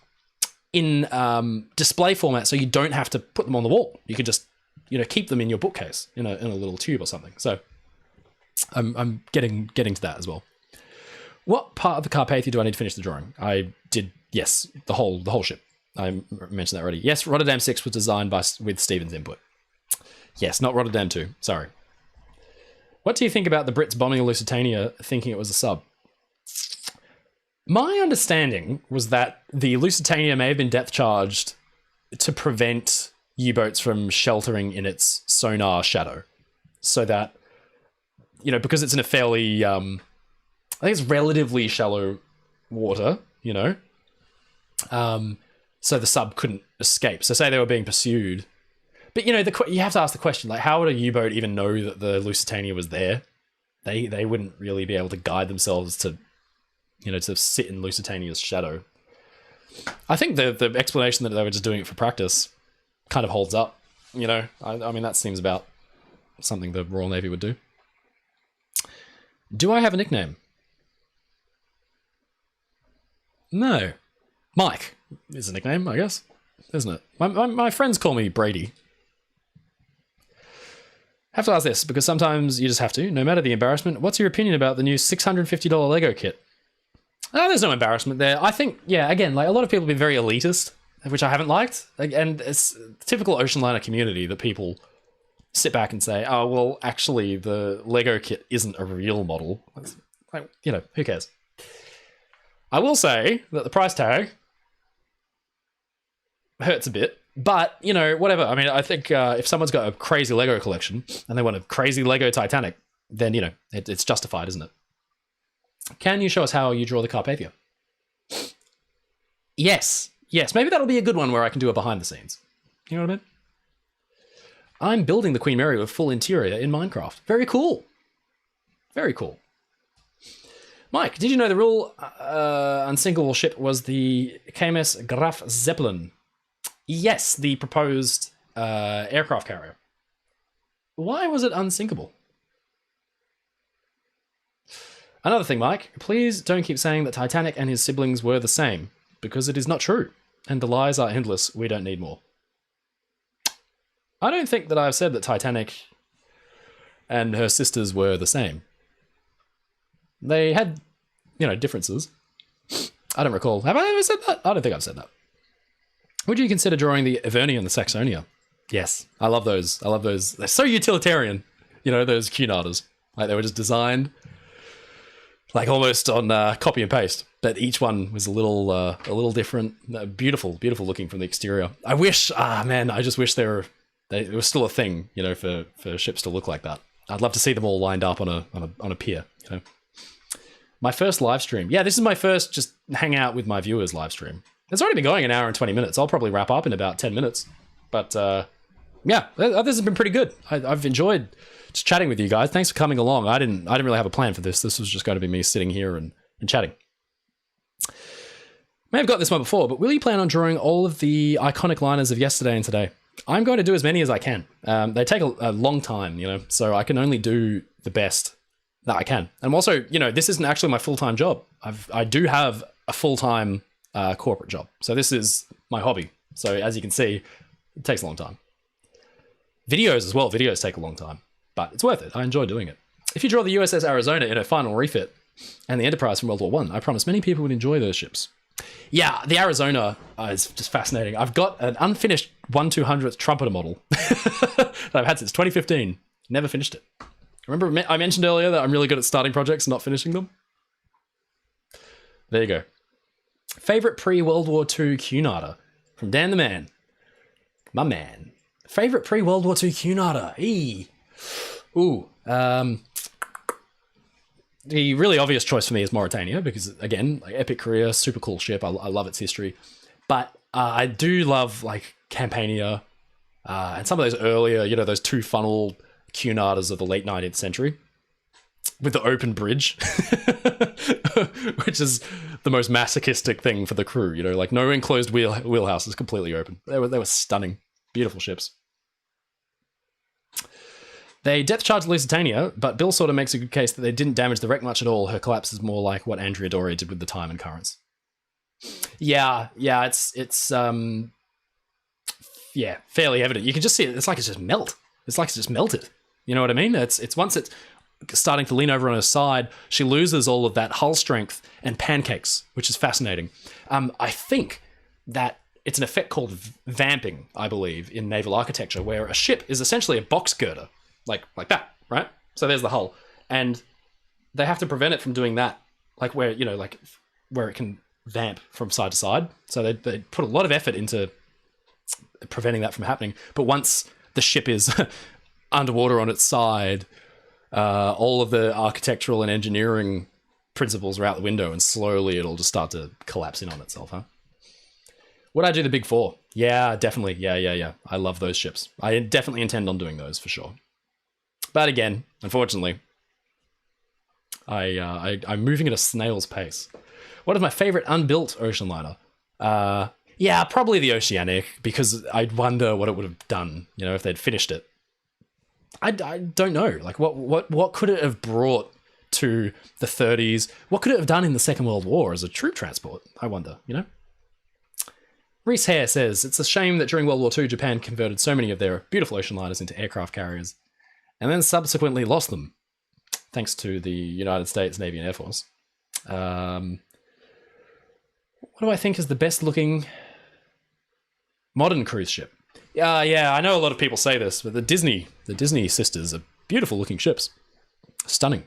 in display format, so you don't have to put them on the wall. You can just, keep them in your bookcase in a little tube or something. So I'm getting to that as well. What part of the Carpathia do I need to finish the drawing? I did, yes, the whole ship. I mentioned that already. Yes, Rotterdam 6 was designed with Stephen's input. Yes, not Rotterdam 2. Sorry. What do you think about the Brits bombing Lusitania thinking it was a sub? My understanding was that the Lusitania may have been depth charged to prevent U-boats from sheltering in its sonar shadow. So that, because it's in a fairly, I think it's relatively shallow water, so the sub couldn't escape. So say they were being pursued. But, you have to ask the question, like, how would a U-boat even know that the Lusitania was there? They wouldn't really be able to guide themselves to, to sit in Lusitania's shadow. I think the explanation that they were just doing it for practice kind of holds up, I mean, that seems about something the Royal Navy would do. Do I have a nickname? No. Mike is a nickname, I guess, isn't it? My friends call me Brady. Have to ask this, because sometimes you just have to, no matter the embarrassment. What's your opinion about the new $650 Lego kit? Oh, there's no embarrassment there. I think, yeah, again, like a lot of people have been very elitist, which I haven't liked. And it's typical ocean liner community that people sit back and say, oh, well, actually, the Lego kit isn't a real model. Like, who cares? I will say that the price tag hurts a bit. But, whatever. I mean, I think if someone's got a crazy Lego collection and they want a crazy Lego Titanic, then, it's justified, isn't it? Can you show us how you draw the Carpathia? Yes. Yes, maybe that'll be a good one where I can do a behind the scenes. You know what I mean? I'm building the Queen Mary with full interior in Minecraft. Very cool. Very cool. Mike, did you know the real unsinkable ship was the KMS Graf Zeppelin? Yes, the proposed aircraft carrier. Why was it unsinkable? Another thing, Mike, please don't keep saying that Titanic and his siblings were the same, because it is not true, and the lies are endless. We don't need more. I don't think that I've said that Titanic and her sisters were the same. They had, differences. I don't recall. Have I ever said that? I don't think I've said that. Would you consider drawing the Avernia and the Saxonia? Yes, I love those. I love those. They're so utilitarian. Those Cunarders. Like they were just designed like almost on copy and paste, but each one was a little different. Beautiful, beautiful looking from the exterior. I wish, I just wish it was still a thing, for ships to look like that. I'd love to see them all lined up on a pier. My first live stream. Yeah, this is my first just hang out with my viewers live stream. It's already been going an hour and 20 minutes. I'll probably wrap up in about 10 minutes. But yeah, this has been pretty good. I've enjoyed just chatting with you guys. Thanks for coming along. I didn't really have a plan for this. This was just going to be me sitting here and chatting. May have got this one before, but will you plan on drawing all of the iconic liners of yesterday and today? I'm going to do as many as I can. They take a long time, so I can only do the best that I can. And also, this isn't actually my full-time job. I do have a full-time corporate job. So this is my hobby. So as you can see, it takes a long time. Videos as well. Videos take a long time, but it's worth it. I enjoy doing it. If you draw the USS Arizona in a final refit and the Enterprise from World War I promise many people would enjoy those ships. Yeah, the Arizona is just fascinating. I've got an unfinished 1/200th trumpeter model that I've had since 2015. Never finished it. Remember I mentioned earlier that I'm really good at starting projects and not finishing them? There you go. Favorite pre-World War II Cunarder? From Dan the Man. My man. Favorite pre-World War II Cunarder? Ooh. The really obvious choice for me is Mauritania because, again, like, epic career, super cool ship. I love its history. But I do love, like, Campania and some of those earlier, those two-funnel Cunarders of the late 19th century with the open bridge, which is the most masochistic thing for the crew. Like, no enclosed wheelhouse is completely open. They were stunning. Beautiful ships. They depth charged Lusitania, but Bill sort of makes a good case that they didn't damage the wreck much at all. Her collapse is more like what Andrea Doria did with the time and currents. Yeah, it's fairly evident. You can just see it. It's like it's just melt. It's like it's just melted. You know what I mean? It's once it's starting to lean over on her side, she loses all of that hull strength and pancakes, which is fascinating. I think that it's an effect called vamping, I believe, in naval architecture, where a ship is essentially a box girder. Like that, right? So there's the hull. And they have to prevent it from doing that, like where, where it can vamp from side to side. So they put a lot of effort into preventing that from happening. But once the ship is underwater on its side, all of the architectural and engineering principles are out the window and slowly it'll just start to collapse in on itself, huh? Would I do the Big Four? Yeah, definitely. Yeah. I love those ships. I definitely intend on doing those for sure. But again, unfortunately, I'm moving at a snail's pace. What is my favorite unbuilt ocean liner? Yeah, probably the Oceanic, because I'd wonder what it would have done, if they'd finished it. I don't know. Like, what could it have brought to the 30s? What could it have done in the Second World War as a troop transport? I wonder, Reese Hare says, it's a shame that during World War II, Japan converted so many of their beautiful ocean liners into aircraft carriers and then subsequently lost them, thanks to the United States Navy and Air Force. What do I think is the best looking modern cruise ship? Yeah, I know a lot of people say this, but the Disney sisters are beautiful looking ships. Stunning.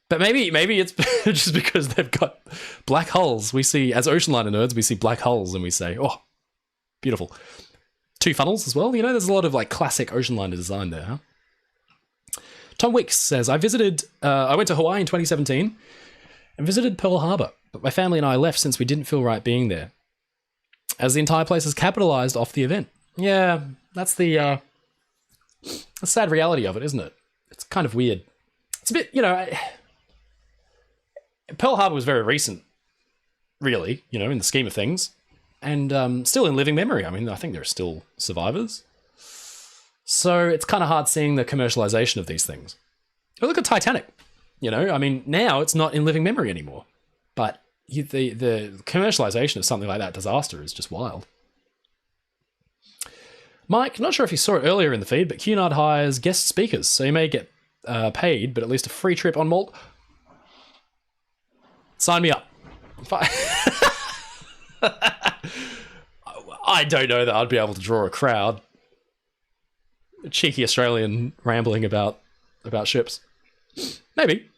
But maybe it's just because they've got black hulls. We see, as ocean liner nerds, we see black hulls and we say, oh, beautiful. Two funnels as well. There's a lot of like classic ocean liner design there, huh? Tom Wicks says, I went to Hawaii in 2017 and visited Pearl Harbor, but my family and I left since we didn't feel right being there, as the entire place is capitalized off the event. Yeah, that's the sad reality of it, isn't it? It's kind of weird. It's a bit, Pearl Harbor was very recent, really, in the scheme of things, and still in living memory. I mean, I think there are still survivors. So it's kind of hard seeing the commercialization of these things. But look at Titanic, I mean, now it's not in living memory anymore. But the commercialization of something like that disaster is just wild. Mike, not sure if you saw it earlier in the feed, but Cunard hires guest speakers, so you may get paid, but at least a free trip on Malt. Sign me up. I don't know that I'd be able to draw a crowd. A cheeky Australian rambling about ships. Maybe.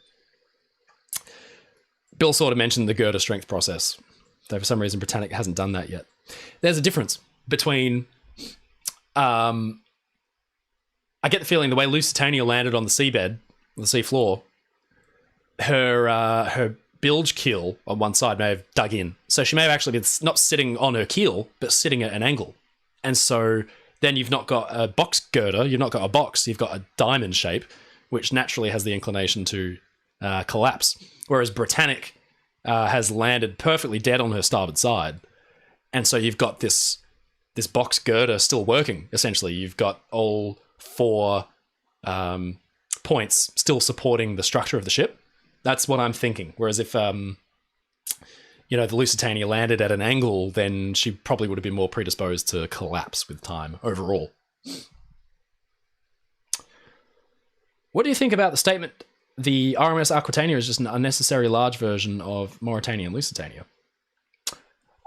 Bill sort of mentioned the girder strength process, though for some reason Britannix hasn't done that yet. There's a difference between... I get the feeling the way Lusitania landed on the seabed, the seafloor, her bilge keel on one side may have dug in. So she may have actually been not sitting on her keel, but sitting at an angle. And so then you've not got a box girder, you've not got a box, you've got a diamond shape, which naturally has the inclination to collapse. Whereas Britannix has landed perfectly dead on her starboard side. And so you've got this box girder still working, essentially. You've got all four points still supporting the structure of the ship. That's what I'm thinking. Whereas if, the Lusitania landed at an angle, then she probably would have been more predisposed to collapse with time overall. What do you think about the statement, the RMS Aquitania is just an unnecessary large version of Mauritania and Lusitania?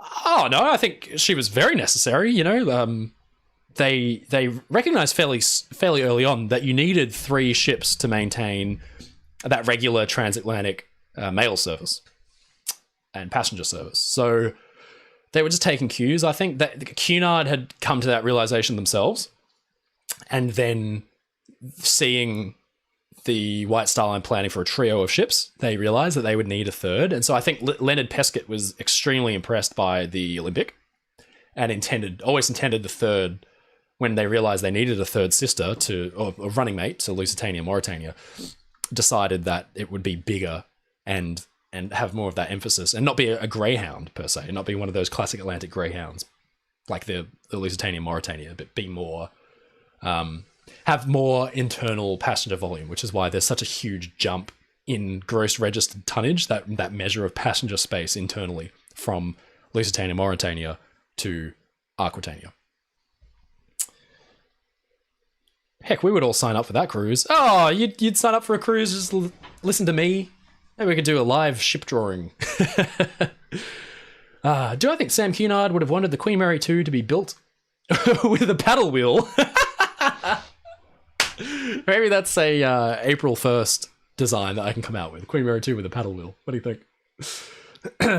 Oh no, I think she was very necessary. You know, they recognized fairly early on that you needed 3 ships to maintain that regular transatlantic mail service and passenger service. So they were just taking cues. I think that Cunard had come to that realization themselves, and then seeing the White Star Line planning for a trio of ships, they realized that they would need a third. And so I think Leonard Pescott was extremely impressed by the Olympic and always intended the third when they realized they needed a third sister or a running mate to Lusitania, Mauretania, decided that it would be bigger and have more of that emphasis and not be a greyhound per se, not be one of those classic Atlantic greyhounds like the Lusitania, Mauretania, but be more, have more internal passenger volume, which is why there's such a huge jump in gross registered tonnage, that measure of passenger space internally from Lusitania, Mauretania to Aquitania. Heck, we would all sign up for that cruise. Oh, you'd sign up for a cruise, just listen to me. Maybe we could do a live ship drawing. Do I think Sam Cunard would have wanted the Queen Mary 2 to be built with a paddle wheel? Maybe that's a April 1st design that I can come out with. Queen Mary 2 with a paddle wheel. What do you think?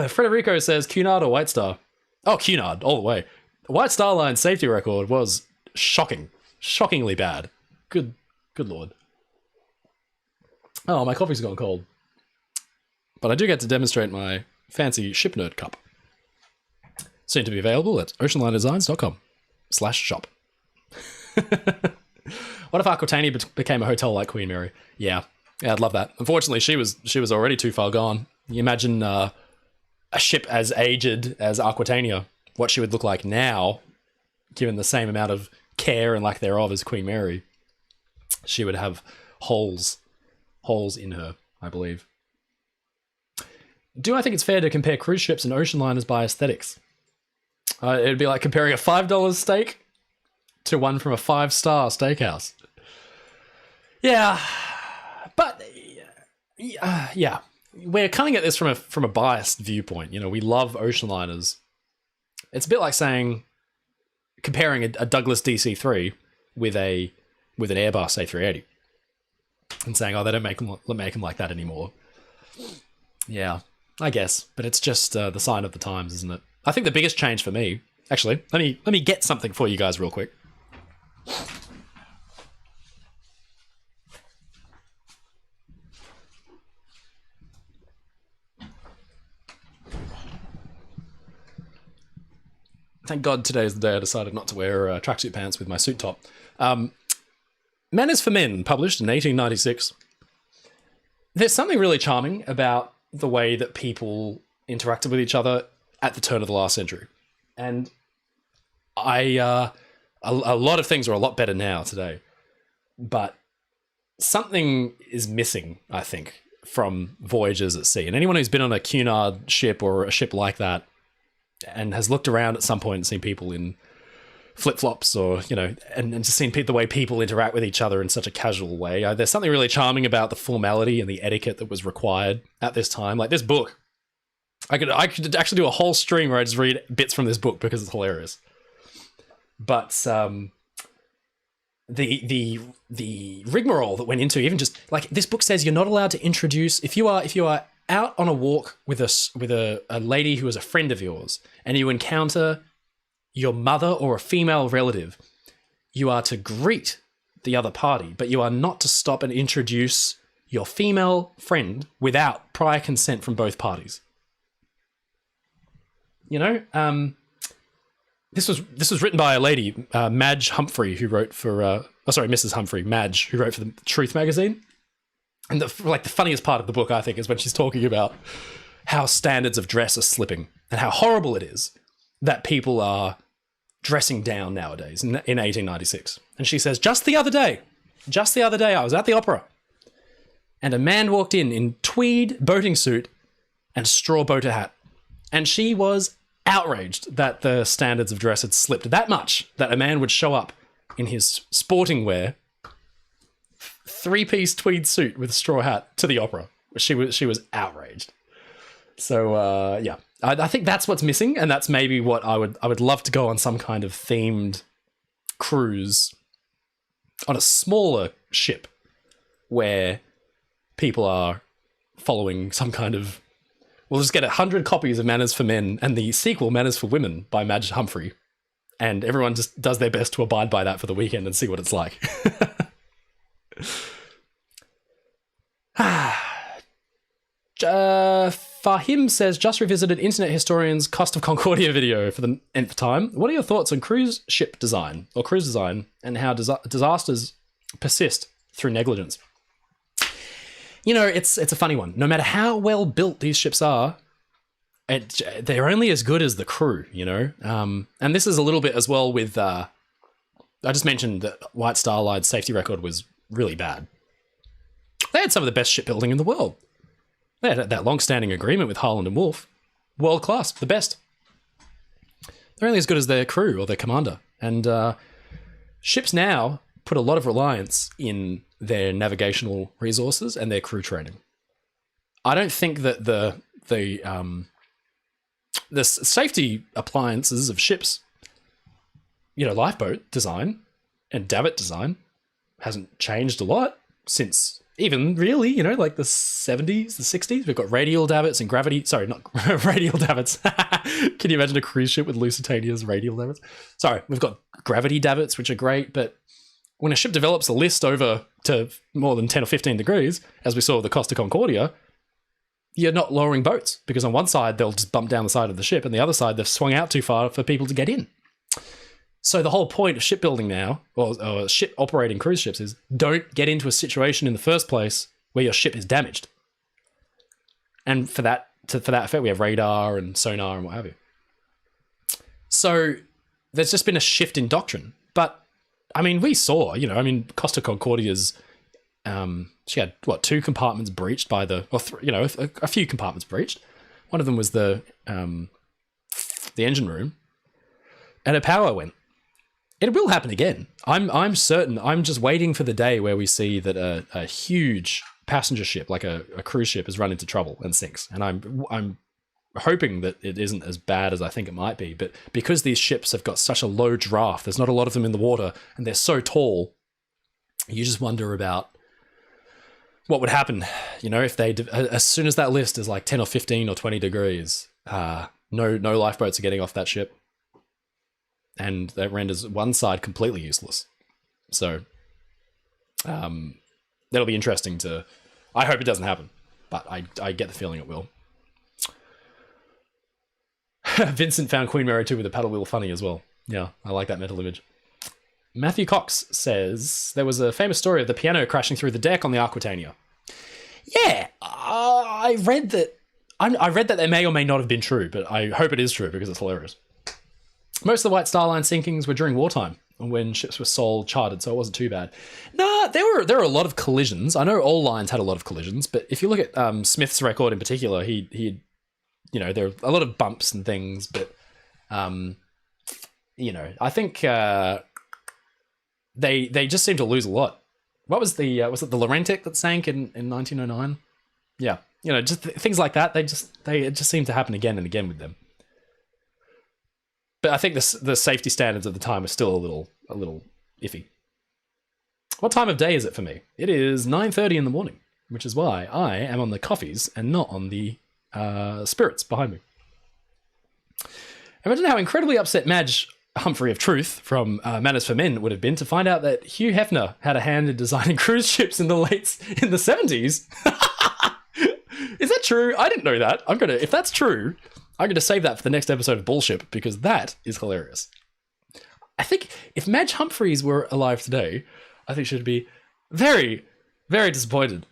Frederico says Cunard or White Star? Oh, Cunard, all the way. The White Star Line safety record was shocking. Shockingly bad. Good lord. Oh, my coffee's gone cold. But I do get to demonstrate my fancy ship nerd cup. Soon to be available at oceanlinedesigns.com/shop. What if Aquitania became a hotel like Queen Mary? Yeah, I'd love that. Unfortunately, she was already too far gone. You imagine a ship as aged as Aquitania, what she would look like now, given the same amount of care and lack thereof as Queen Mary. She would have holes in her, I believe. Do I think it's fair to compare cruise ships and ocean liners by aesthetics? It'd be like comparing a $5 steak to one from a 5-star steakhouse. Yeah, but yeah, we're coming at this from a biased viewpoint. You know, we love ocean liners. It's a bit like saying comparing a Douglas DC-3 with an Airbus A380 and saying, oh, they don't make them like that anymore. Yeah, I guess, but it's just the sign of the times, isn't it? I think the biggest change for me, actually, let me get something for you guys real quick. Thank God today is the day I decided not to wear tracksuit pants with my suit top. Manners for Men, published in 1896. There's something really charming about the way that people interacted with each other at the turn of the last century. And a lot of things are a lot better now today. But something is missing, I think, from voyages at sea. And anyone who's been on a Cunard ship or a ship like that and has looked around at some point and seen people in flip-flops or, you know, and just seen the way people interact with each other in such a casual way. There's something really charming about the formality and the etiquette that was required at this time. Like this book, I could actually do a whole stream where I just read bits from this book because it's hilarious. But the rigmarole that went into even just like this book says you're not allowed to introduce if you are out on a walk with a lady who is a friend of yours and you encounter your mother or a female relative, you are to greet the other party, but you are not to stop and introduce your female friend without prior consent from both parties. You know, this was written by a lady, Madge Humphrey, who wrote for Mrs. Humphrey, Madge, who wrote for the Truth magazine. And the funniest part of the book, I think, is when she's talking about how standards of dress are slipping and how horrible it is that people are dressing down nowadays in 1896. And she says, just the other day, I was at the opera and a man walked in tweed boating suit and straw boater hat. And she was outraged that the standards of dress had slipped that much, that a man would show up in his sporting wear, 3-piece tweed suit with a straw hat to the opera. She was outraged. So, yeah. I think that's what's missing, and that's maybe what I would love to go on some kind of themed cruise on a smaller ship where people are following some kind of... We'll just get 100 copies of Manners for Men and the sequel Manners for Women by Madge Humphrey, and everyone just does their best to abide by that for the weekend and see what it's like. Fahim says, just revisited Internet Historian's Cost of Concordia video for the nth time. What are your thoughts on cruise ship design or cruise design and how disasters persist through negligence? You know, it's a funny one. No matter how well built these ships are, they're only as good as the crew, you know? And this is a little bit as well with... I just mentioned that White Star Line's safety record was really bad. They had some of the best shipbuilding in the world. They had that long-standing agreement with Harland and Wolff. World class, the best. They're only as good as their crew or their commander. And ships now put a lot of reliance in their navigational resources and their crew training. I don't think that the safety appliances of ships, you know, lifeboat design and davit design hasn't changed a lot since even really, you know, like the 70s, the 60s. We've got radial davits and gravity... Sorry, not radial davits. Can you imagine a cruise ship with Lusitania's radial davits? Sorry, we've got gravity davits, which are great, but when a ship develops a list over to more than 10 or 15 degrees, as we saw with the Costa Concordia, you're not lowering boats, because on one side, they'll just bump down the side of the ship, and the other side, they've swung out too far for people to get in. So the whole point of shipbuilding now, or ship operating cruise ships, is don't get into a situation in the first place where your ship is damaged. And for that effect, we have radar and sonar and what have you. So there's just been a shift in doctrine. But, I mean, we saw, you know, I mean, Costa Concordia's, she had, 2 compartments breached by a few compartments breached. One of them was the engine room. And her power went. It will happen again. I'm certain. I'm just waiting for the day where we see that a huge passenger ship, like a cruise ship, has run into trouble and sinks. And I'm hoping that it isn't as bad as I think it might be. But because these ships have got such a low draft, there's not a lot of them in the water, and they're so tall, you just wonder about what would happen. You know, if they, as soon as that list is like 10 or 15 or 20 degrees, no lifeboats are getting off that ship. And that renders one side completely useless. So, that'll be interesting to... I hope it doesn't happen, but I get the feeling it will. Vincent found Queen Mary 2 with a paddle wheel funny as well. Yeah, I like that mental image. Matthew Cox says, there was a famous story of the piano crashing through the deck on the Aquitania. Yeah, I read that... I read that they may or may not have been true, but I hope it is true because it's hilarious. Most of the White Star Line sinkings were during wartime, when ships were sold chartered, so it wasn't too bad. Nah, there were a lot of collisions. I know all lines had a lot of collisions, but if you look at Smith's record in particular, he you know, there are a lot of bumps and things, but you know, I think they just seem to lose a lot. What was the was it the Laurentic that sank in 1909? Yeah, you know, just things like that. It just seem to happen again and again with them. But I think the safety standards at the time are still a little iffy. What time of day is it for me? It is 9:30 in the morning, which is why I am on the coffees and not on the spirits behind me. Imagine how incredibly upset Madge Humphrey of Truth from Manners for Men would have been to find out that Hugh Hefner had a hand in designing cruise ships in the 70s. Is that true? I didn't know that. If that's true, I'm going to save that for the next episode of Bullship, because that is hilarious. I think if Madge Humphreys were alive today, I think she'd be very, very disappointed.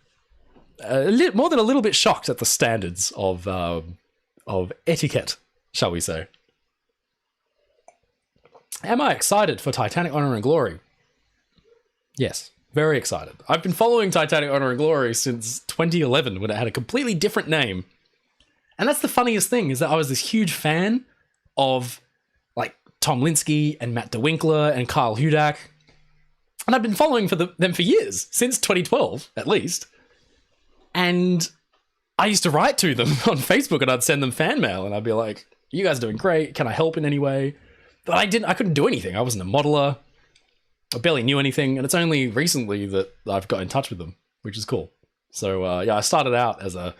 More than a little bit shocked at the standards of etiquette, shall we say. Am I excited for Titanic Honor and Glory? Yes, very excited. I've been following Titanic Honor and Glory since 2011, when it had a completely different name. And that's the funniest thing, is that I was this huge fan of like Tom Linsky and Matt DeWinkler and Kyle Hudak. And I've been following them for years, since 2012, at least. And I used to write to them on Facebook and I'd send them fan mail and I'd be like, you guys are doing great. Can I help in any way? But I couldn't do anything. I wasn't a modeler. I barely knew anything. And it's only recently that I've got in touch with them, which is cool. So yeah, I started out as a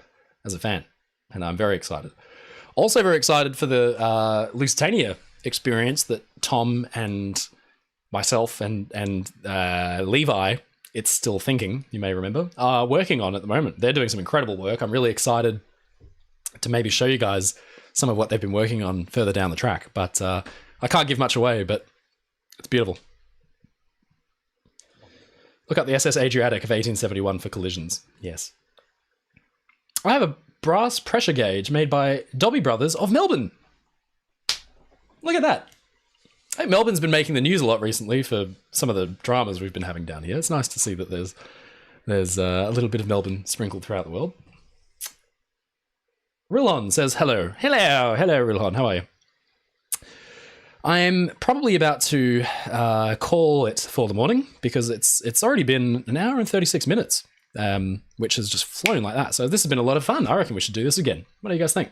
fan and I'm very excited. Also very excited for the Lusitania experience that Tom and myself and Levi, it's still thinking, you may remember, are working on at the moment. They're doing some incredible work. I'm really excited to maybe show you guys some of what they've been working on further down the track. But I can't give much away, but it's beautiful. Look up the SS Adriatic of 1871 for collisions. Yes. I have a brass pressure gauge made by Dobby Brothers of Melbourne. Look at that. Hey, Melbourne's been making the news a lot recently for some of the dramas we've been having down here. It's nice to see that there's a little bit of Melbourne sprinkled throughout the world. Rilhon says hello. Hello, Rilhon. How are you? I'm probably about to call it for the morning because it's already been an hour and 36 minutes, which has just flown like that. So this has been a lot of fun. I reckon we should do this again. What do you guys think?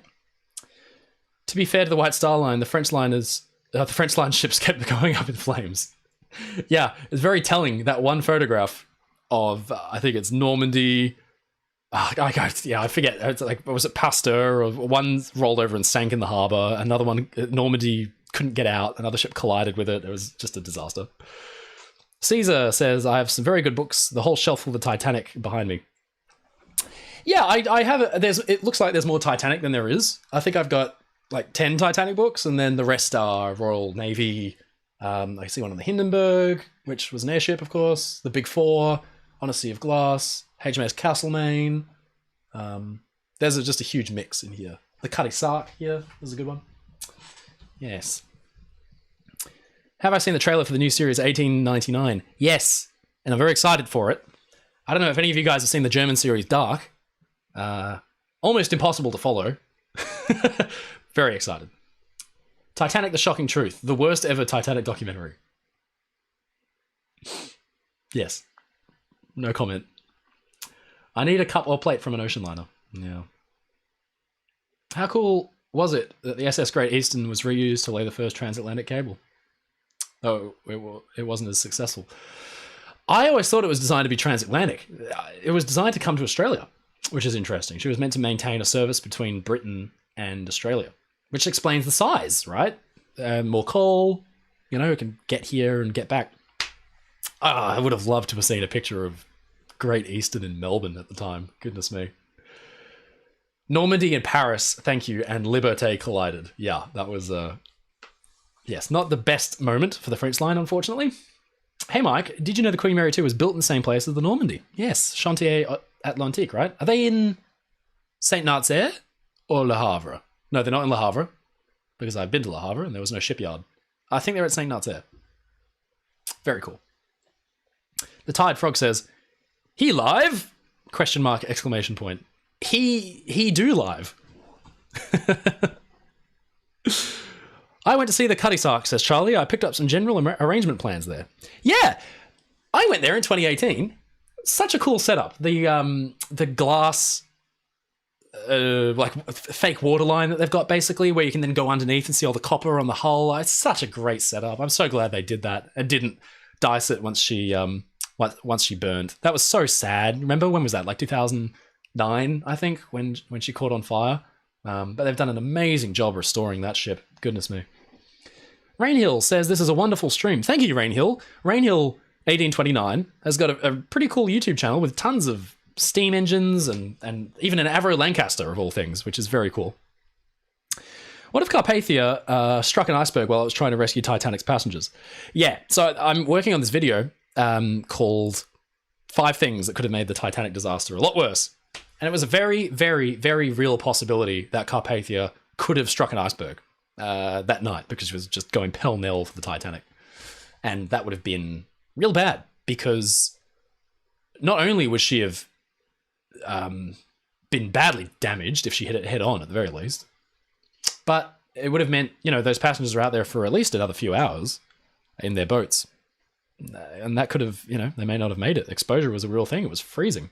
To be fair to the White Star Line, the French line ships kept going up in flames. Yeah, it's very telling, that one photograph of, I think it's Normandy. I forget. It's like, was it Pasteur? Or one rolled over and sank in the harbour. Another one, Normandy, couldn't get out. Another ship collided with it. It was just a disaster. Caesar says, I have some very good books. The whole shelf full of the Titanic behind me. Yeah, I have. It looks like there's more Titanic than there is. I think I've got like 10 Titanic books, and then the rest are Royal Navy. I see one on the Hindenburg, which was an airship, of course. The Big Four, On a Sea of Glass, HMS Castlemaine. There's just a huge mix in here. The Cutty Sark here is a good one. Yes. Have I seen the trailer for the new series 1899? Yes, and I'm very excited for it. I don't know if any of you guys have seen the German series Dark. Almost impossible to follow. Very excited. Titanic: The Shocking Truth, the worst ever Titanic documentary. Yes. No comment. I need a cup or plate from an ocean liner. Yeah. How cool was it that the SS Great Eastern was reused to lay the first transatlantic cable? Oh, it wasn't as successful. I always thought it was designed to be transatlantic. It was designed to come to Australia, which is interesting. She was meant to maintain a service between Britain and Australia, which explains the size, right? More coal, it can get here and get back. I would have loved to have seen a picture of Great Eastern in Melbourne at the time. Goodness me. Normandy and Paris, thank you, and Liberté collided. Yeah, that was, yes, not the best moment for the French line, unfortunately. Hey, Mike, did you know the Queen Mary 2 was built in the same place as the Normandy? Yes, Chantier Atlantique, right? Are they in Saint-Nazaire or Le Havre? No, they're not in Le Havre, because I've been to Le Havre and there was no shipyard. I think they're at Saint-Nazaire. Very cool. The Tired Frog says, he live? Question mark, exclamation point. He do live. I went to see the Cutty Sark, says Charlie. I picked up some general arrangement plans there. Yeah, I went there in 2018. Such a cool setup. The glass, like fake waterline that they've got, basically, where you can then go underneath and see all the copper on the hull. It's such a great setup. I'm so glad they did that and didn't dice it once she burned. That was so sad. Remember, when was that? Like 2009, I think, when she caught on fire. But they've done an amazing job restoring that ship. Goodness me. Rainhill says this is a wonderful stream. Thank you, Rainhill. Rainhill 1829 has got a pretty cool YouTube channel with tons of steam engines and even an Avro Lancaster of all things, which is very cool. What if Carpathia struck an iceberg while it was trying to rescue Titanic's passengers? Yeah, so I'm working on this video called 5 Things That Could Have Made the Titanic Disaster a Lot Worse. And it was a very, very, very real possibility that Carpathia could have struck an iceberg that night because she was just going pell-mell for the Titanic. And that would have been real bad because not only would she have been badly damaged if she hit it head-on at the very least, but it would have meant, those passengers are out there for at least another few hours in their boats. And that could have, they may not have made it. Exposure was a real thing. It was freezing.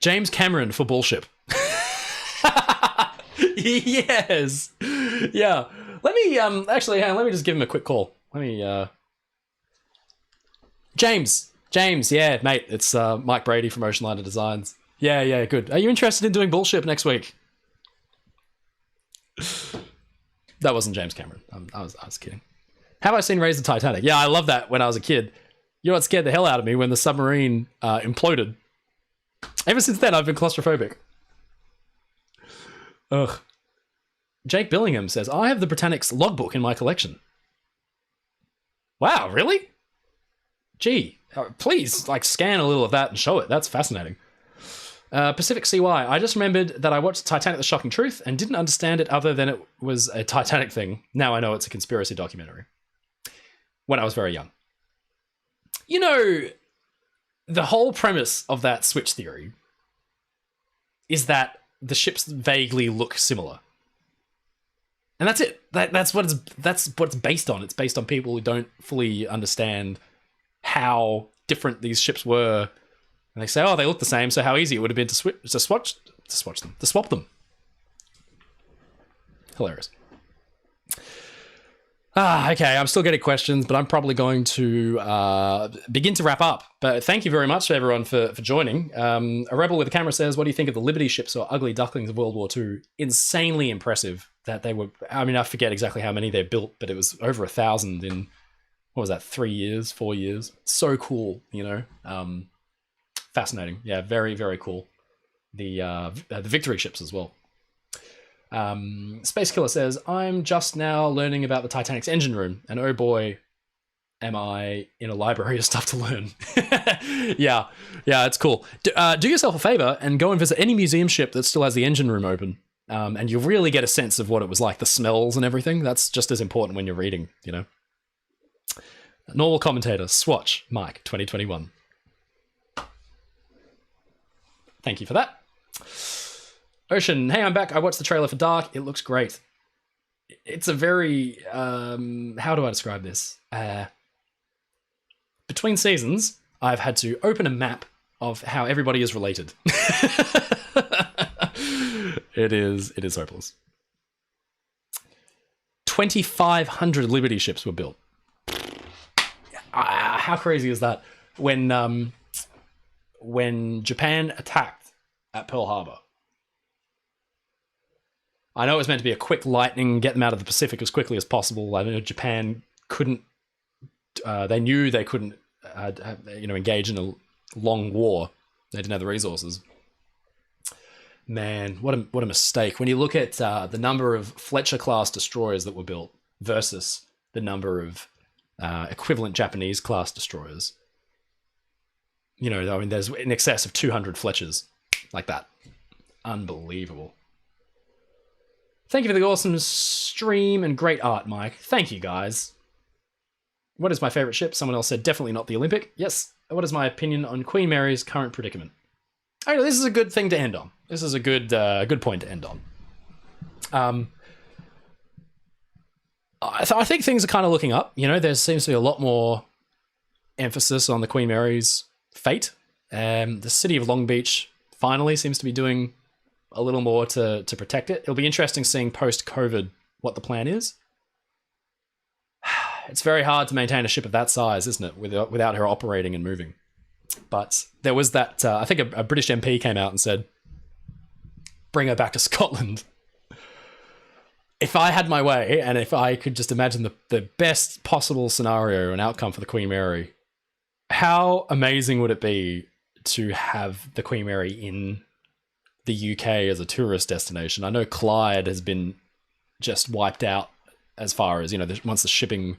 James Cameron for bullshit. Yes. Yeah. Let me actually hang on, let me just give him a quick call. Let me James, yeah, mate, it's Mike Brady from Oceanliner Designs. Yeah, good. Are you interested in doing bullshit next week? That wasn't James Cameron. I was kidding. Have I seen Raise the Titanic? Yeah, I love that when I was a kid. You know what scared the hell out of me? When the submarine imploded. Ever since then, I've been claustrophobic. Ugh. Jake Billingham says, I have the Britannix Logbook in my collection. Wow, really? Gee, please, like, scan a little of that and show it. That's fascinating. Pacific CY, I just remembered that I watched Titanic: The Shocking Truth and didn't understand it other than it was a Titanic thing. Now I know it's a conspiracy documentary. When I was very young. You know, the whole premise of that switch theory is that the ships vaguely look similar. And that's it. That's what it's based on. It's based on people who don't fully understand how different these ships were. And they say, oh, they look the same, so how easy it would have been to swap them. Hilarious. Okay, I'm still getting questions, but I'm probably going to begin to wrap up. But thank you very much, everyone, for joining. A Rebel with a Camera says, what do you think of the Liberty ships or ugly ducklings of World War II? Insanely impressive that they were... I mean, I forget exactly how many they built, but it was over 1,000 in, what was that, 4 years? So cool, you know? Fascinating. Yeah, very, very cool. The Victory ships as well. Space Killer says, I'm just now learning about the Titanic's engine room, and oh boy, am I in a library of stuff to learn. yeah, it's cool. Do yourself a favor and go and visit any museum ship that still has the engine room open, and you'll really get a sense of what it was like, the smells and everything. That's just as important when you're reading, you know. Normal commentator, Swatch, Mike, 2021. Thank you for that. Ocean, hey, I'm back. I watched the trailer for Dark. It looks great. It's a very, how do I describe this? Between seasons, I've had to open a map of how everybody is related. It is hopeless. 2,500 Liberty ships were built. How crazy is that? When Japan attacked at Pearl Harbor, I know it was meant to be a quick lightning, get them out of the Pacific as quickly as possible. I know Japan couldn't, they knew they couldn't, engage in a long war. They didn't have the resources. Man, what a mistake. When you look at the number of Fletcher-class destroyers that were built versus the number of equivalent Japanese-class destroyers, you know, I mean, there's in excess of 200 Fletchers like that. Unbelievable. Thank you for the awesome stream and great art, Mike. Thank you, guys. What is my favorite ship? Someone else said definitely not the Olympic. Yes. What is my opinion on Queen Mary's current predicament? Okay, this is a good thing to end on. This is a good point to end on. I think things are kind of looking up. You know, there seems to be a lot more emphasis on the Queen Mary's fate. The city of Long Beach finally seems to be doing a little more to protect it. It'll be interesting seeing post-COVID what the plan is. It's very hard to maintain a ship of that size, isn't it, without her operating and moving. But there was that, I think a British MP came out and said, bring her back to Scotland. If I had my way, and if I could just imagine the best possible scenario and outcome for the Queen Mary, how amazing would it be to have the Queen Mary in the UK as a tourist destination? I know Clyde has been just wiped out as far as, you know, once the shipping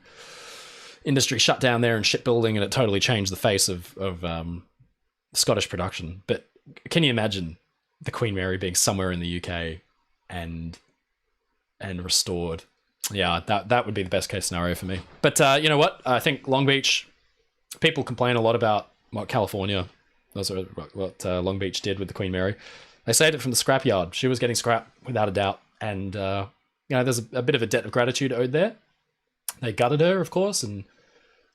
industry shut down there and shipbuilding, and it totally changed the face of Scottish production. But can you imagine the Queen Mary being somewhere in the UK and restored? Yeah, that would be the best case scenario for me. But you know what? I think Long Beach, people complain a lot about what California, what Long Beach did with the Queen Mary. They saved it from the scrapyard. She was getting scrapped without a doubt. And, there's a bit of a debt of gratitude owed there. They gutted her, of course, and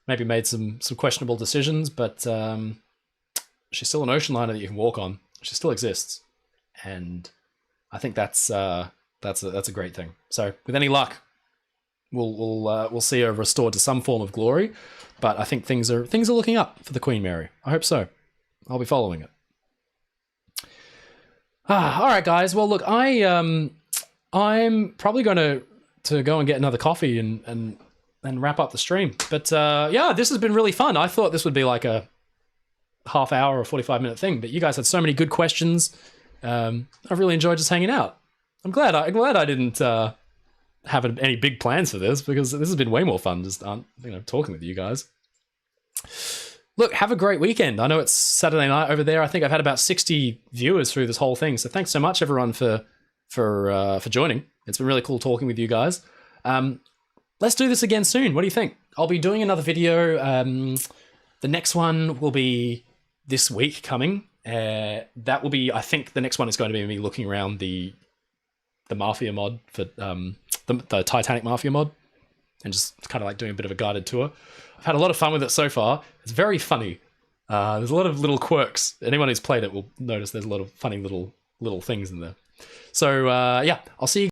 maybe made some questionable decisions, but she's still an ocean liner that you can walk on. She still exists, and I think that's a great thing. So with any luck, we'll see her restored to some form of glory. But I think things are looking up for the Queen Mary. I hope so. I'll be following it. All right, guys. Well, look, I'm probably going to go and get another coffee and wrap up the stream. But yeah, this has been really fun. I thought this would be like a half hour or 45-minute thing, but you guys had so many good questions. I've really enjoyed just hanging out. I'm glad I didn't have any big plans for this, because this has been way more fun just talking with you guys. Look, have a great weekend. I know it's Saturday night over there. I think I've had about 60 viewers through this whole thing. So thanks so much, everyone, for joining. It's been really cool talking with you guys. Let's do this again soon. What do you think? I'll be doing another video. The next one will be this week coming. That will be, I think the next one is going to be me looking around the Mafia mod for the Titanic Mafia mod, and just kind of like doing a bit of a guided tour. I've had a lot of fun with it so far. It's very funny. There's a lot of little quirks. Anyone who's played it will notice there's a lot of funny little things in there. So yeah, I'll see you